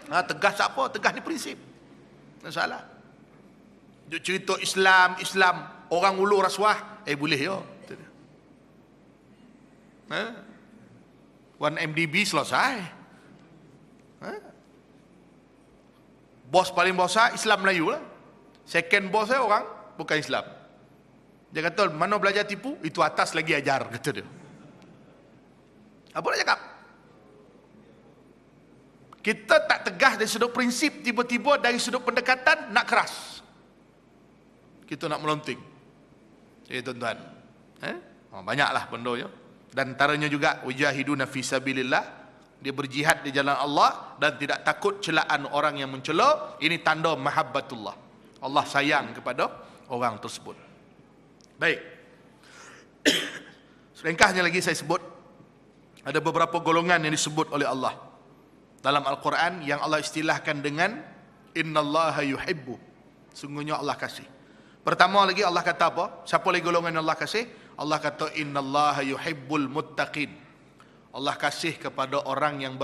Tegas apa? Tegas ni prinsip. Tak salah. Dia cerita Islam, orang ulu rasuah, boleh ya. 1 MDB selesai. Bos paling besar Islam Melayu lah. Second bos saya orang bukan Islam. Dia kata, mana belajar tipu? Itu atas lagi ajar, kata dia. Apa nak cakap? Kita tak tegas dari sudut prinsip, tiba-tiba dari sudut pendekatan nak keras. Kita nak melonting. Jadi tuan-tuan, banyaklah benda-nya. Dan antaranya juga wajahiduna fi sabilillah, dia berjihad di jalan Allah dan tidak takut celaan orang yang mencela. Ini tanda mahabbatullah. Allah sayang kepada orang tersebut. Baik. Selengkahnya lagi saya sebut, ada beberapa golongan yang disebut oleh Allah dalam Al-Quran yang Allah istilahkan dengan innallaha yuhibbu. Sungguhnya Allah kasih. Pertama lagi Allah kata apa? Siapa lagi golongan yang Allah kasih? Allah kata innallaha yuhibbul muttaqin. Allah kasih kepada orang yang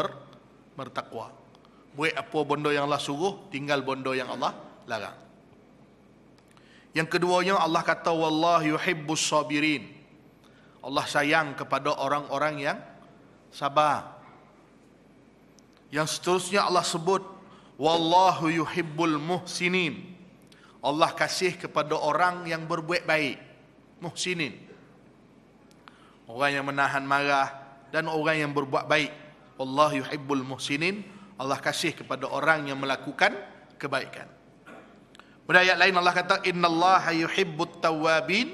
bertakwa. Buat apa benda yang Allah suruh, tinggal benda yang Allah larang. Yang keduanya Allah kata wallahu yuhibbus sabirin. Allah sayang kepada orang-orang yang sabar. Yang seterusnya Allah sebut wallahu yuhibbul muhsinin. Allah kasih kepada orang yang berbuat baik. Muhsinin. Orang yang menahan marah dan orang yang berbuat baik. Allah yuhibbul muhsinin. Allah kasih kepada orang yang melakukan kebaikan. Pada ayat lain Allah kata innallaha yuhibbut tawwabin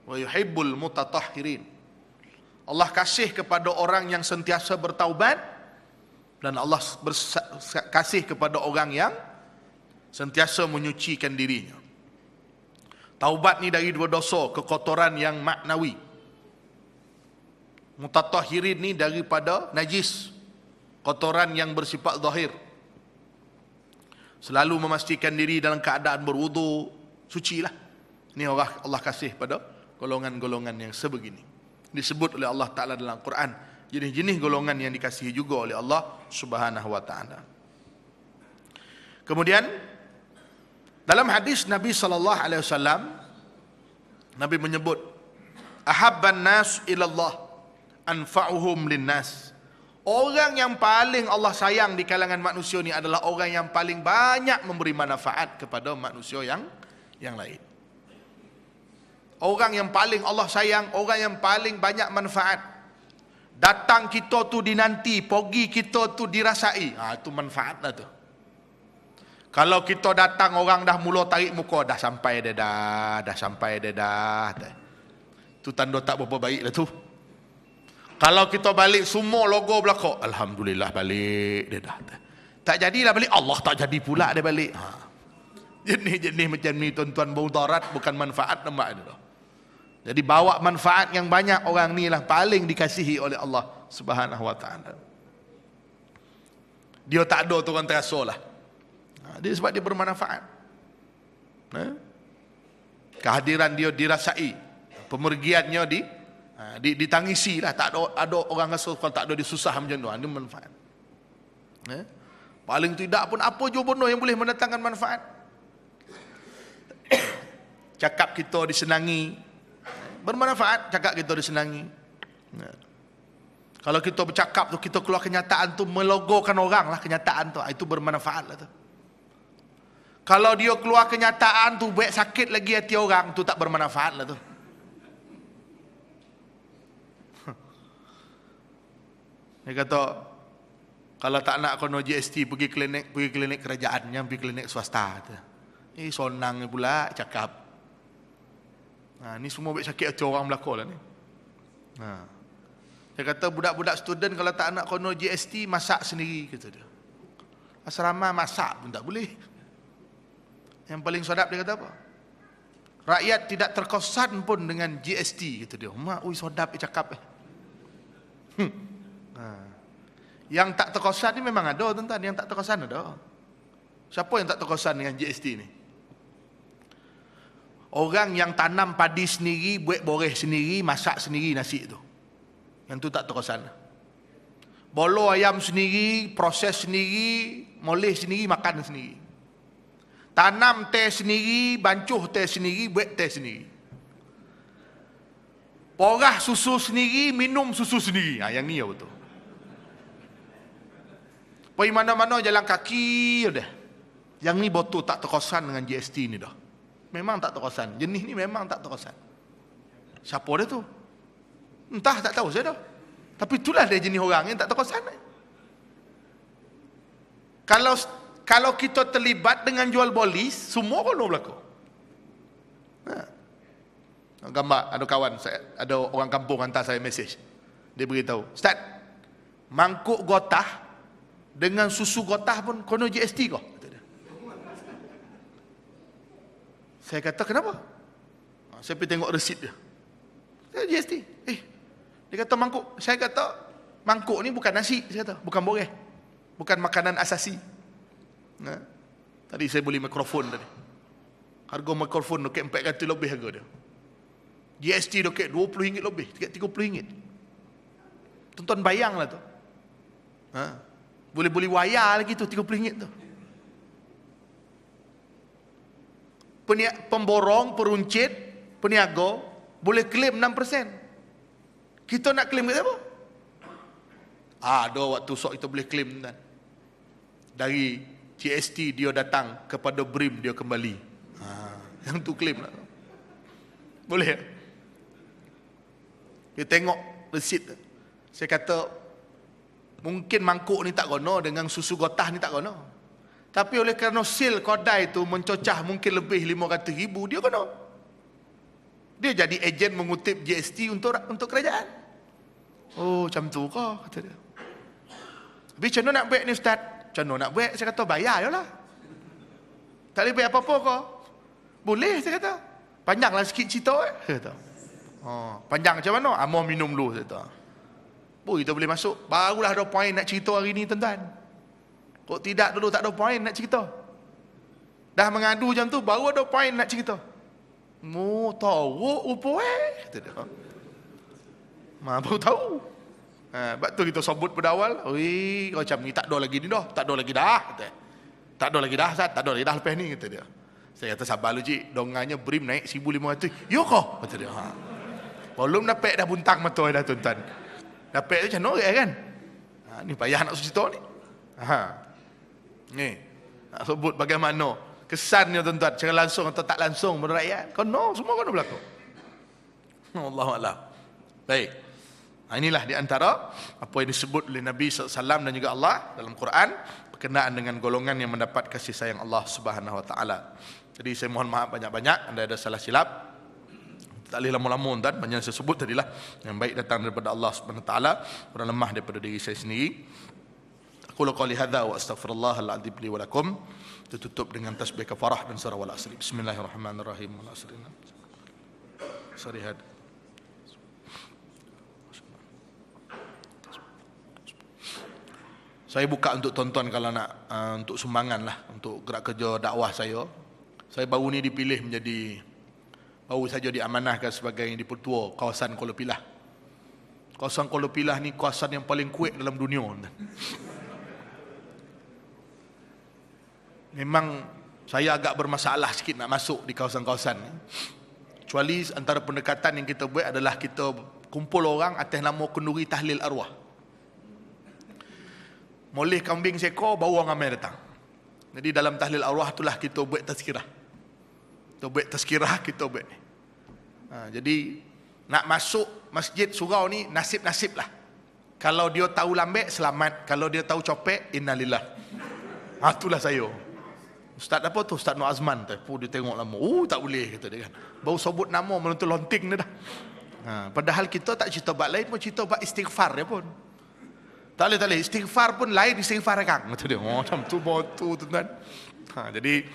wa yuhibbul mutatahhirin. Allah kasih kepada orang yang sentiasa bertaubat dan Allah kasih kepada orang yang sentiasa menyucikan dirinya. Taubat ni dari dua dosa, kekotoran yang maknawi. Mutatahhirin ni daripada najis, kotoran yang bersifat zahir. Selalu memastikan diri dalam keadaan berwudu, suci lah. Ini Allah kasih pada golongan-golongan yang sebegini. Disebut oleh Allah Ta'ala dalam Quran. Jenis-jenis golongan yang dikasihi juga oleh Allah Subhanahu Wa Ta'ala. Kemudian, dalam hadis Nabi SAW, Nabi menyebut, ahabban nas ilallah, anfa'uhum linnas. Orang yang paling Allah sayang di kalangan manusia ni adalah orang yang paling banyak memberi manfaat kepada manusia yang lain. Orang yang paling Allah sayang, orang yang paling banyak manfaat. Datang kita tu dinanti, pergi kita tu dirasai. Itu manfaat lah tu. Kalau kita datang orang dah mula tarik muka, dah sampai dah. Tu tanda tak berapa baik lah tu. Kalau kita balik semua logo belakang, alhamdulillah balik dia dah. Tak jadilah balik, Allah tak jadi pula dia balik. Jenis-jenis macam ni tuan-tuan, mudarat bukan manfaat nampak itu. Jadi bawa manfaat yang banyak, orang ni lah paling dikasihi oleh Allah Subhanahu Wa Ta'ala. Dia tak ada tu orang terasa lah. Dia sebab dia bermanfaat. Kehadiran dia dirasai, pemergiannya ditangisi lah. Tak ada orang rasa kalau tak ada dia susah macam tu. Dia manfaat. Paling tidak pun apa je benda yang boleh mendatangkan manfaat. Cakap kita disenangi, bermanfaat. Cakap kita disenangi. Kalau kita bercakap tu, kita keluar kenyataan tu, melogokan orang lah kenyataan tu, itu bermanfaat lah tu. Kalau dia keluar kenyataan tu buat sakit lagi hati orang, tu tak bermanfaat lah tu. Dia kata, kalau tak nak kono GST, pergi klinik kerajaan, yang pergi klinik swasta tu. Sonang pula cakap. Ni semua buat sakit hati orang belakang lah ni. Dia kata budak-budak student kalau tak nak kono GST, masak sendiri, kata dia. Asrama masak pun tak boleh. Yang paling sedap dia kata apa? Rakyat tidak terkesan pun dengan GST, kata dia. Mak, sedap dia cakap. Yang tak terkesan ni memang ada, tuan-tuan. Yang tak terkesan ada. Siapa yang tak terkesan dengan GST ni? Orang yang tanam padi sendiri, buat boreh sendiri, masak sendiri nasi tu. Yang tu tak terkesan. Bolo ayam sendiri, proses sendiri, moleh sendiri, makan sendiri. Tanam teh sendiri, bancuh teh sendiri, buat teh sendiri. Porah susu sendiri, minum susu sendiri. Yang ni betul. Pergi mana-mana jalan kaki dah. Yang ni betul tak terkesan dengan GST ni dah. Memang tak terkesan. Jenis ni memang tak terkesan. Siapa dia tu? Entah, tak tahu saya dah. Tapi itulah dia jenis orang yang tak terkesan. Kalau kita terlibat dengan jual beli, semua kono berlaku. Gambar, ada kawan saya, ada orang kampung hantar saya mesej. Dia beritahu, Ustaz, mangkuk gotah dengan susu gotah pun kono GST kau? Saya kata, kenapa? Saya pergi tengok resit dia. GST. Dia kata mangkuk. Saya kata, mangkuk ni bukan nasi. Saya kata, bukan boreh. Bukan makanan asasi. Tadi saya beli mikrofon tadi. Harga mikrofon dekat 400 lebih harga dia. GST dekat RM20 lebih, dekat RM30. Tonton bayanglah tu. Boleh beli wayar lagi tu RM30 tu. Pemborong, peruncit, peniaga boleh claim 6%. Kita nak claim ke apa? Ada waktu sok kita boleh claim kan. Dari GST dia datang kepada BRIM dia kembali. Yang tu claim lah. Boleh. Dia tengok resit. Saya kata mungkin mangkuk ni tak guna, dengan susu gotah ni tak guna. Tapi oleh kerana sil kedai tu mencocah mungkin lebih 500,000, dia kena. Dia jadi ejen mengutip GST untuk kerajaan. Oh, macam tu kah? Kata dia. Tapi macam mana nak buat ni Ustaz? Macam mana nak buat? Saya kata bayar je lah. Tak boleh buat apa-apa kah? Boleh, saya kata. Panjanglah sikit cerita. Saya kata. Panjang macam mana? Mau minum dulu, saya kata. Kita boleh masuk. Barulah ada poin nak cerita hari ni, tuan-tuan. Kok tidak dulu tak ada poin nak cerita. Dah mengadu macam tu, baru ada poin nak cerita. Tahu apa kata dia. Baru tahu. Sebab tu kita sebut pada awal, macam ni tak ada lagi ni dah. Tak ada lagi dah. Kata. Tak ada lagi dah, Ustaz. Tak ada lagi dah lepas ni, kata dia. Saya kata sabar lu cik, dongannya BRIM naik 1,500. Yo kau, kata dia. Belum dapat dah buntang mata dah, tuan-tuan. Dapat tu macam mana kan? Ni payah nak cerita ni. Ni nak sebut bagaimana kesannya, tuan-tuan, secara langsung atau tak langsung pada rakyat. Kono semua kono berlaku. Allahu a'lam. Baik. Inilah di antara apa yang disebut oleh Nabi SAW dan juga Allah dalam Quran berkenaan dengan golongan yang mendapat kasih sayang Allah Subhanahu Wa Taala. Jadi saya mohon maaf banyak-banyak anda ada salah silap. Tak boleh lama-lama, tuan, banyak yang saya sebut tadilah yang baik datang daripada Allah Subhanahu Wa Taala, orang lemah daripada diri saya sendiri. Aku qouli hadza wa astaghfirullahal adzim li wa lakum. Tutup dengan tasbih kafarah dan surah wal asri. Bismillahirrahmanirrahim. Wal asri. Sorry had. Saya buka untuk tonton kalau nak untuk sumbangan lah, untuk gerak kerja dakwah saya. Saya baru ni dipilih menjadi, baru saja diamanahkan sebagai yang dipertua kawasan Kuala Pilah. Kawasan Kuala Pilah ni kawasan yang paling kuat dalam dunia. Memang saya agak bermasalah sikit nak masuk di kawasan-kawasan ni. Kecuali antara pendekatan yang kita buat adalah kita kumpul orang atas nama kenduri tahlil arwah. Moleh kambing seekor, baru orang ramai datang. Jadi dalam tahlil arwah itulah kita buat tazkirah. Kita buat tazkirah, kita buat ni. Jadi nak masuk masjid surau ni nasib-nasib lah. Kalau dia tahu lambek, selamat. Kalau dia tahu copek, innalillah. Itulah saya. Ustaz apa tu? Ustaz Nur Azman tu. Dia tengok lama. Tak boleh kata dia kan. Baru sebut nama melontar lonting dia dah. Padahal kita tak cerita bab lain pun, cerita bab istighfar dia pun. Tak boleh. Istighfar pun lain istighfar kang. Kata dia. Macam tu tuan. Jadi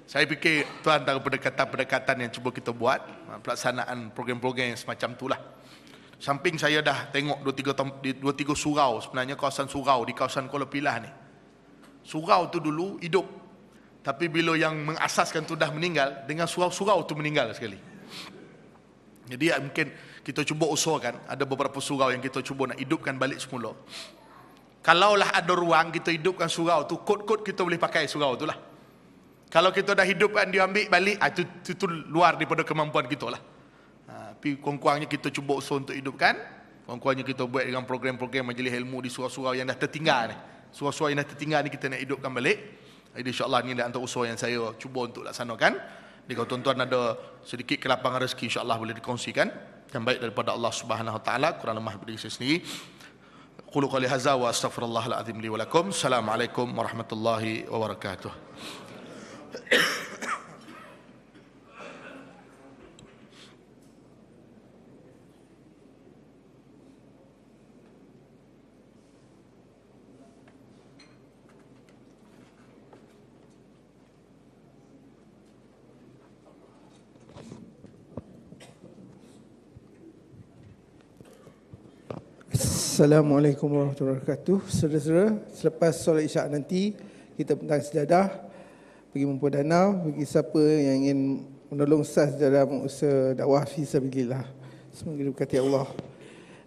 saya fikir tu antara pendekatan-pendekatan yang cuba kita buat, pelaksanaan program-program yang semacam itulah. Samping saya dah tengok 2-3 surau, sebenarnya kawasan surau di kawasan Kuala Pilah ni. Surau tu dulu hidup. Tapi bila yang mengasaskan tu dah meninggal, dengan surau-surau tu meninggal sekali. Jadi mungkin kita cuba usahakan, ada beberapa surau yang kita cuba nak hidupkan balik semula. Kalaulah ada ruang kita hidupkan surau tu, kod-kod kita boleh pakai surau tu lah. Kalau kita dah hidupkan, dia ambil balik, itu luar daripada kemampuan kita lah. Tapi kurang-kurangnya kita cuba usaha untuk hidupkan. Kurang-kurangnya kita buat dengan program-program majlis ilmu di surau-surau yang dah tertinggal ni. Surau-surau yang dah tertinggal ni kita nak hidupkan balik. Jadi insyaAllah ni antara usaha yang saya cuba untuk laksanakan. Jadi kalau tuan-tuan ada sedikit kelapangan rezeki, insyaAllah boleh dikongsikan. Yang baik daripada Allah Subhanahu Wa Taala, kurang lemah daripada saya sendiri. Qulu qali hadza wa astaghfirullahal azim li wa lakum. Assalamualaikum warahmatullahi wabarakatuh. Assalamualaikum warahmatullahi wabarakatuh. Saudara-saudara, selepas solat isyak nanti kita bentang sejadah, pergi mempunyai dana bagi siapa yang ingin menolong Ustaz dalam usaha dakwah fi sabilillah. Semoga diberkati Allah.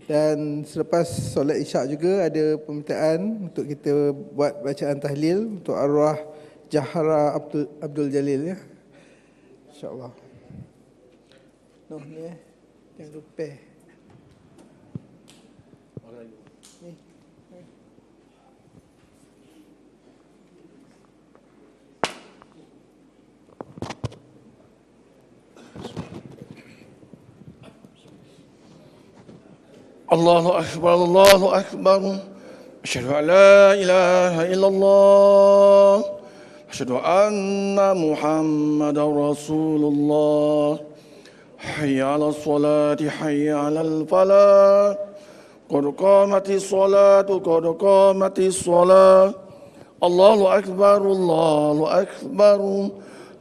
Dan selepas solat isyak juga ada permintaan untuk kita buat bacaan tahlil untuk arwah Jahara Abdul Jalil ya. Insya-Allah. Noh ni yang lupa. Allahu Akbar, Allahu Akbar. Asyhadu an la ilaha illallah. Asyhadu anna Muhammadar Rasulullah. Hayya 'alas salati, hayya 'alal falah. Qad qamatis salatu, qad qamatis salah. Allahu Akbar, Allahu Akbar.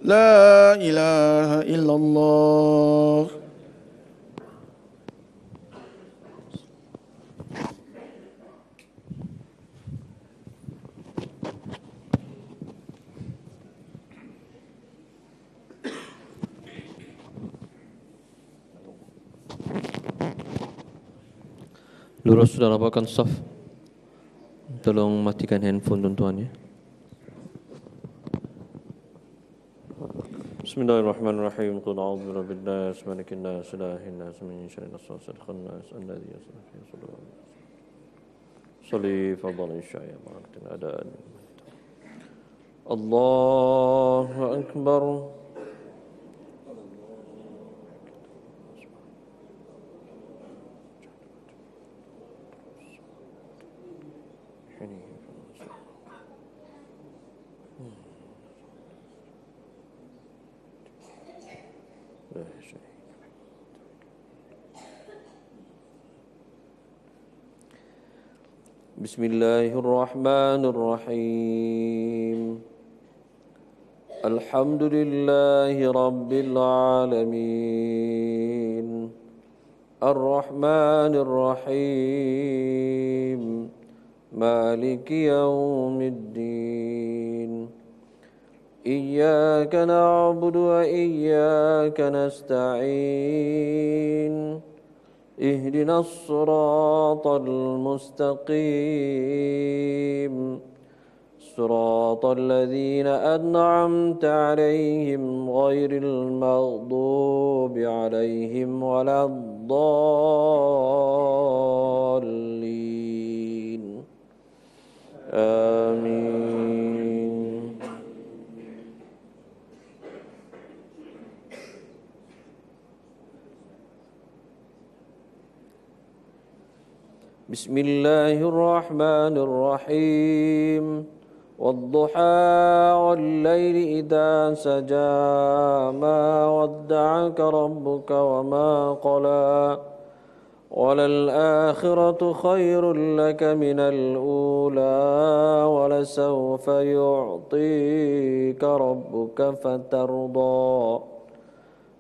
La ilaha illallah. Lurus sudah rapatkan saf. Tolong matikan handphone tuan-tuan ya. Bismillahirrahmanirrahim. Qul a'udzu birabbin nas, malikin nas, ilahin nas, min syarril waswasil khannas, alladzi yasrifu fi sudur. Shalli fadhlan syai'a ma'atin adaan. Allahu akbar. Bismillahirrahmanirrahim. Alhamdulillahi rabbil alamin. Ar-Rahmanir Rahim. Maliki yaumiddin. Iyyaka na'budu wa iyyaka nasta'in. اهدنا الصراط المستقيم صراط الذين أنعمت عليهم غير المغضوب عليهم ولا الضالين آمين بسم الله الرحمن الرحيم والضحى والليل إذا سجى ما ودعك ربك وما قلى وللآخرة خير لك من الأولى ولسوف يعطيك ربك فترضى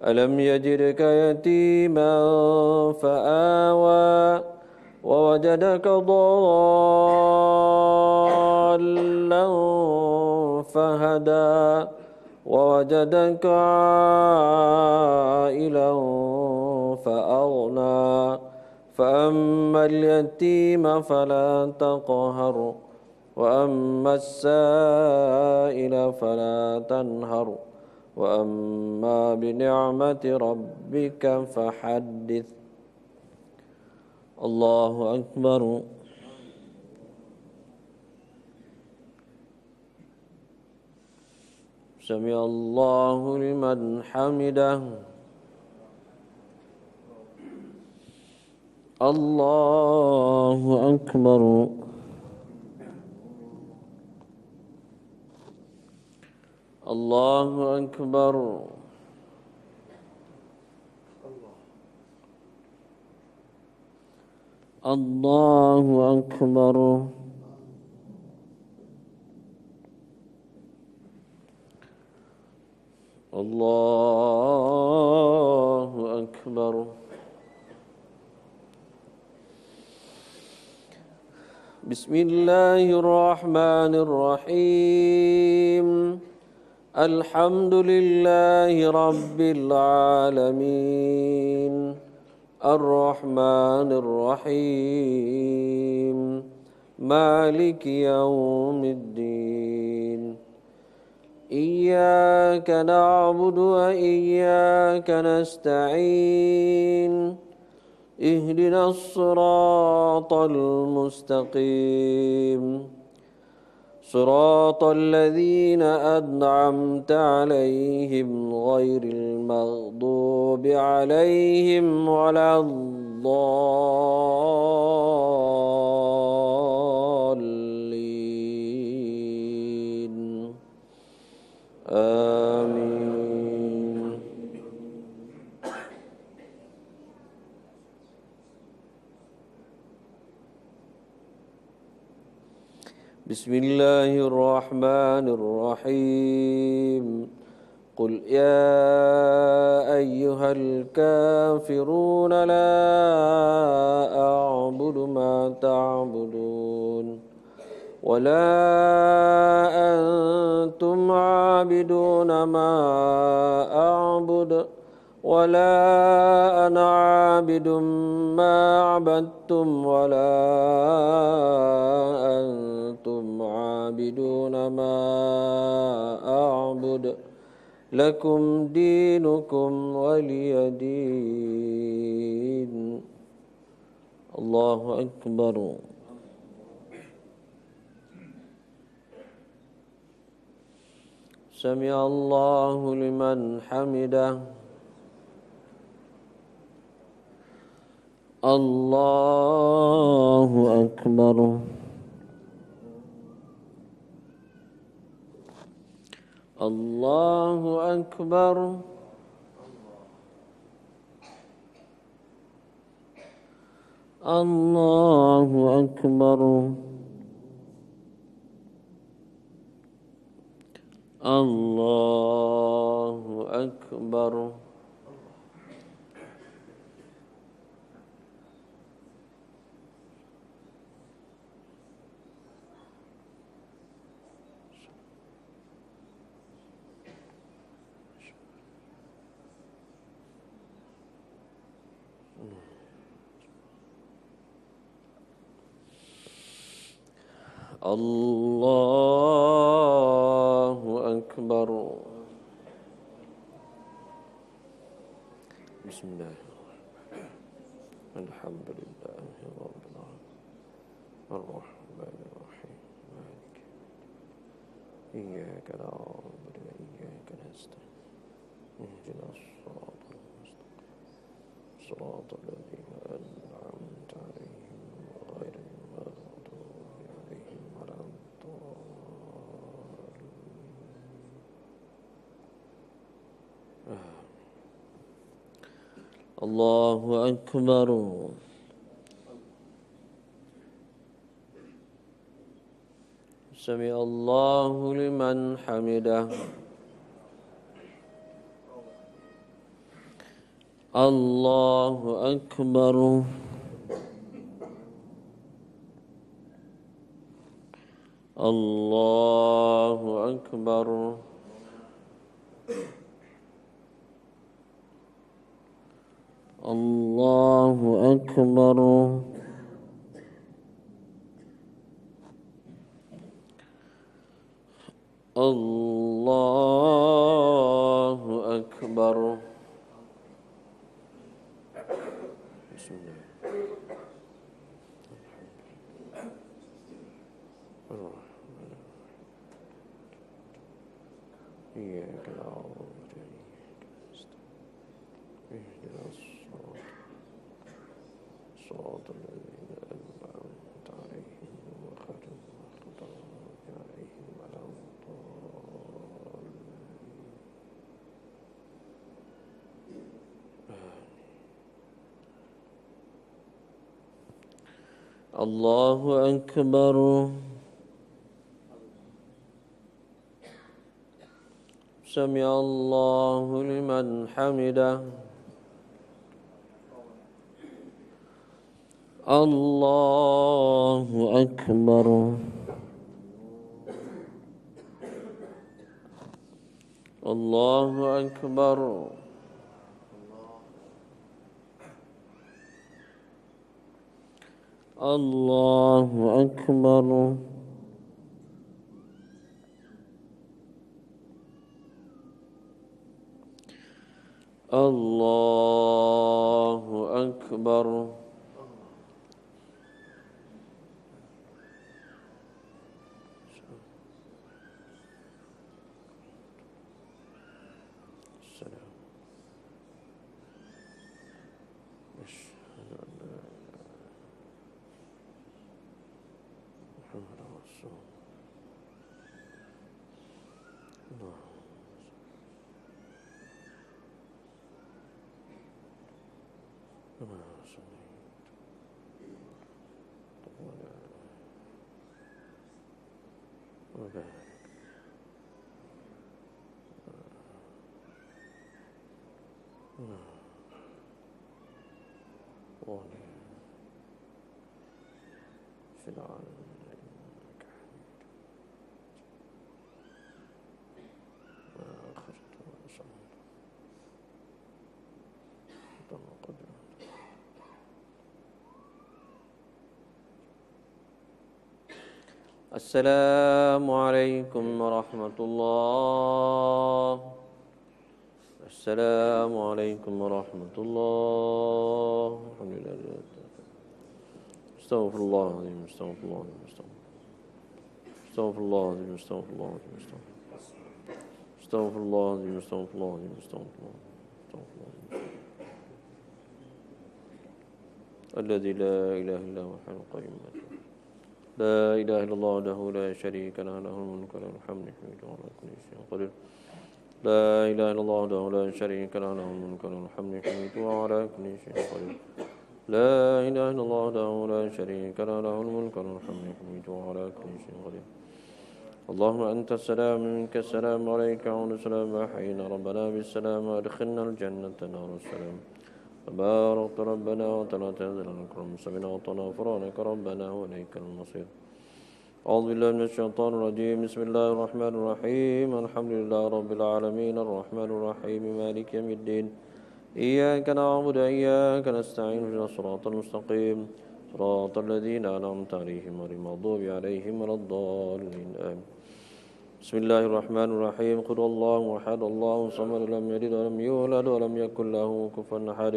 ألم يجدك يتيما فآوى ووجدك ضالا فهدى ووجدك عائلا فأغنى فأما اليتيم فلا تقهر وأما السائل فلا تنهر وأما بنعمة ربك فحدث الله أكبر سمع الله لمن حمده الله أكبر الله أكبر الله أكبر الله أكبر بسم الله الرحمن الرحيم الحمد لله رب العالمين الرحمن الرحيم مالك يوم الدين إياك نعبد وإياك نستعين اهدنا الصراط المستقيم صراط الذين أنعمت عليهم غير المغضوب عليهم ولا الضالين آمين بسم الله الرحمن الرحيم قل يا أيها الكافرون لا أعبد ما تعبدون ولا أنتم عابدون ما أعبد ولا أنا عابد ما عبدتم ولا أنتم عابدون ما أعبد لكم دينكم ولي دين الله أكبر سمع الله لمن حمده الله أكبر الله أكبر الله أكبر الله أكبر الله أكبر بسم الله الحمد لله رب العالمين الرحمن الرحيم مالك إياك نعبد وإياك نستعين اهدنا الصراط المستقيم صراط الذين أنعمت عليهم غير الله أكبر سمع الله لمن حمده الله أكبر الله أكبر الله أكبر الله أكبر بسم الله إياك نعبد وإياك نستعين اهدنا الصراط الذين أنعمت عليهم غير المغضوب عليهم ولا الضالين الله أكبر سمع الله لمن حمده الله أكبر الله أكبر الله أكبر الله أكبر السلام أشهد أن لا محمد رسول الله كما صليت وبارك وعلى في العالمين إنك حميد ما أخرت وأسرت وقدرت السلام عليكم ورحمة الله السلام عليكم ورحمة الله الحمد لله استغفر الله العظيم استغفر الله العظيم استغفر الله العظيم استغفر الله العظيم استغفر الله العظيم استغفر الله العظيم استغفر الله الذي لا إله إلا هو الحي القيوم لا إله إلا الله وحده لا شريك له له الملك وله الحمد يحمد على كل شيء قدير لا إله إلا الله وحده لا شريك له له الملك وله الحمد يحمد على كل شيء قدير لا إله إلا الله وحده لا شريك له له الملك وله الحمد يحمد على كل شيء قدير اللهم أنت السلام منك السلام عليك وعلى السلام حينا ربنا بالسلام وأدخلنا الجنة نار السلام تبارك ربنا وتعالى تنزل الكرم سمعنا وطنا فرانك ربنا وإليك المصير أعوذ بالله من الشيطان الرجيم بسم الله الرحمن الرحيم الحمد لله رب العالمين الرحمن الرحيم مالك يوم الدين إياك نعبد وإياك نستعين اهدنا الصراط المستقيم صراط الذين أنعمت عليهم غير المغضوب عليهم ولا الضالين آمين بسم الله الرحمن الرحيم قل الله أحد الله الصمد لم يلد ولم يولد ولم يكن له كفوا أحد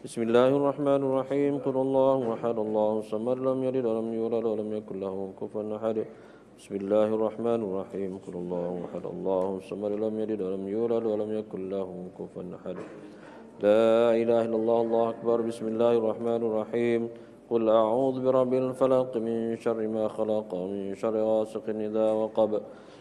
بسم الله الرحمن الرحيم قل الله أحد الله الصمد لم يلد ولم يولد ولم يكن له كفوا أحد بسم الله الرحمن الرحيم قل الله أحد الله الصمد لم يلد ولم يولد ولم يكن له كفوا أحد لا إله إلا الله الله أكبر بسم الله الرحمن الرحيم قل أعوذ برب الفلق من شر ما خلق ومن شر غاسق إذا وقب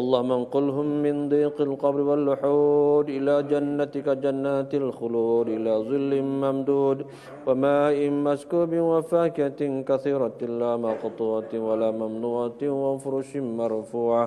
اللهم انقلهم من ضيق القبر واللحود إلى جنتك جنات الخلود إلى ظل ممدود وماء مسكوب وفاكهة كثيرة لا مقطوعة ولا ممنوعة وفرش مرفوعة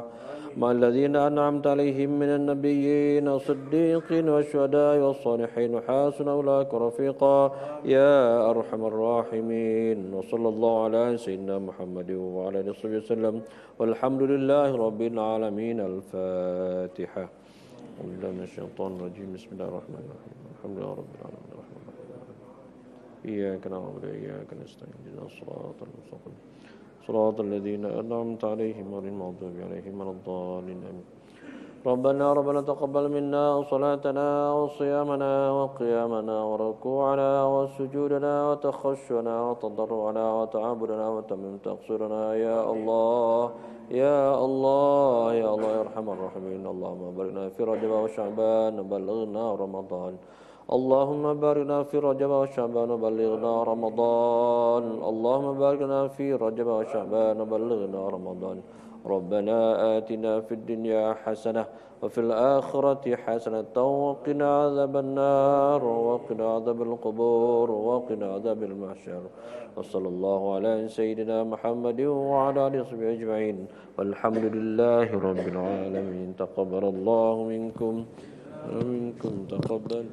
مع الذين أنعمت عليهم من النبيين والصديقين والشهداء والصالحين وحسن أولئك رفيقا يا أرحم الراحمين وصلى الله على سيدنا محمد وعلى آله وصحبه وسلم والحمد لله رب العالمين. الفاتحة. أعوذ بالله من الشيطان الرجيم. بسم الله الرحمن الرحيم. الحمد لله رب العالمين الرحمن الرحيم إياك نعبد وإياك نستعين اهدنا الصراط المستقيم صراط الذين أنعمت عليهم غير المغضوب عليهم ولا الضالين آمين. ربنا تقبل منا صلاتنا وصيامنا وقيامنا وركوعنا وسجودنا وتخشعنا وتضرعنا وتعبدنا وتمم تقصيرنا يا الله يا الله يا الله يا أرحم الراحمين. اللهم باركنا في رجب وشعبان وبلغنا رمضان. اللهم باركنا في رجب وشعبان وبلغنا رمضان. اللهم باركنا في رجب وشعبان وبلغنا رمضان. ربنا آتنا في الدنيا حسنة وفي الآخرة حسنة وقنا عذاب النار وقنا عذاب القبور وقنا عذاب المحشر. وصلى الله على سيدنا محمد وعلى آله وصحبه أجمعين والحمد لله رب العالمين. تقبل الله منكم ومنكم تقبل.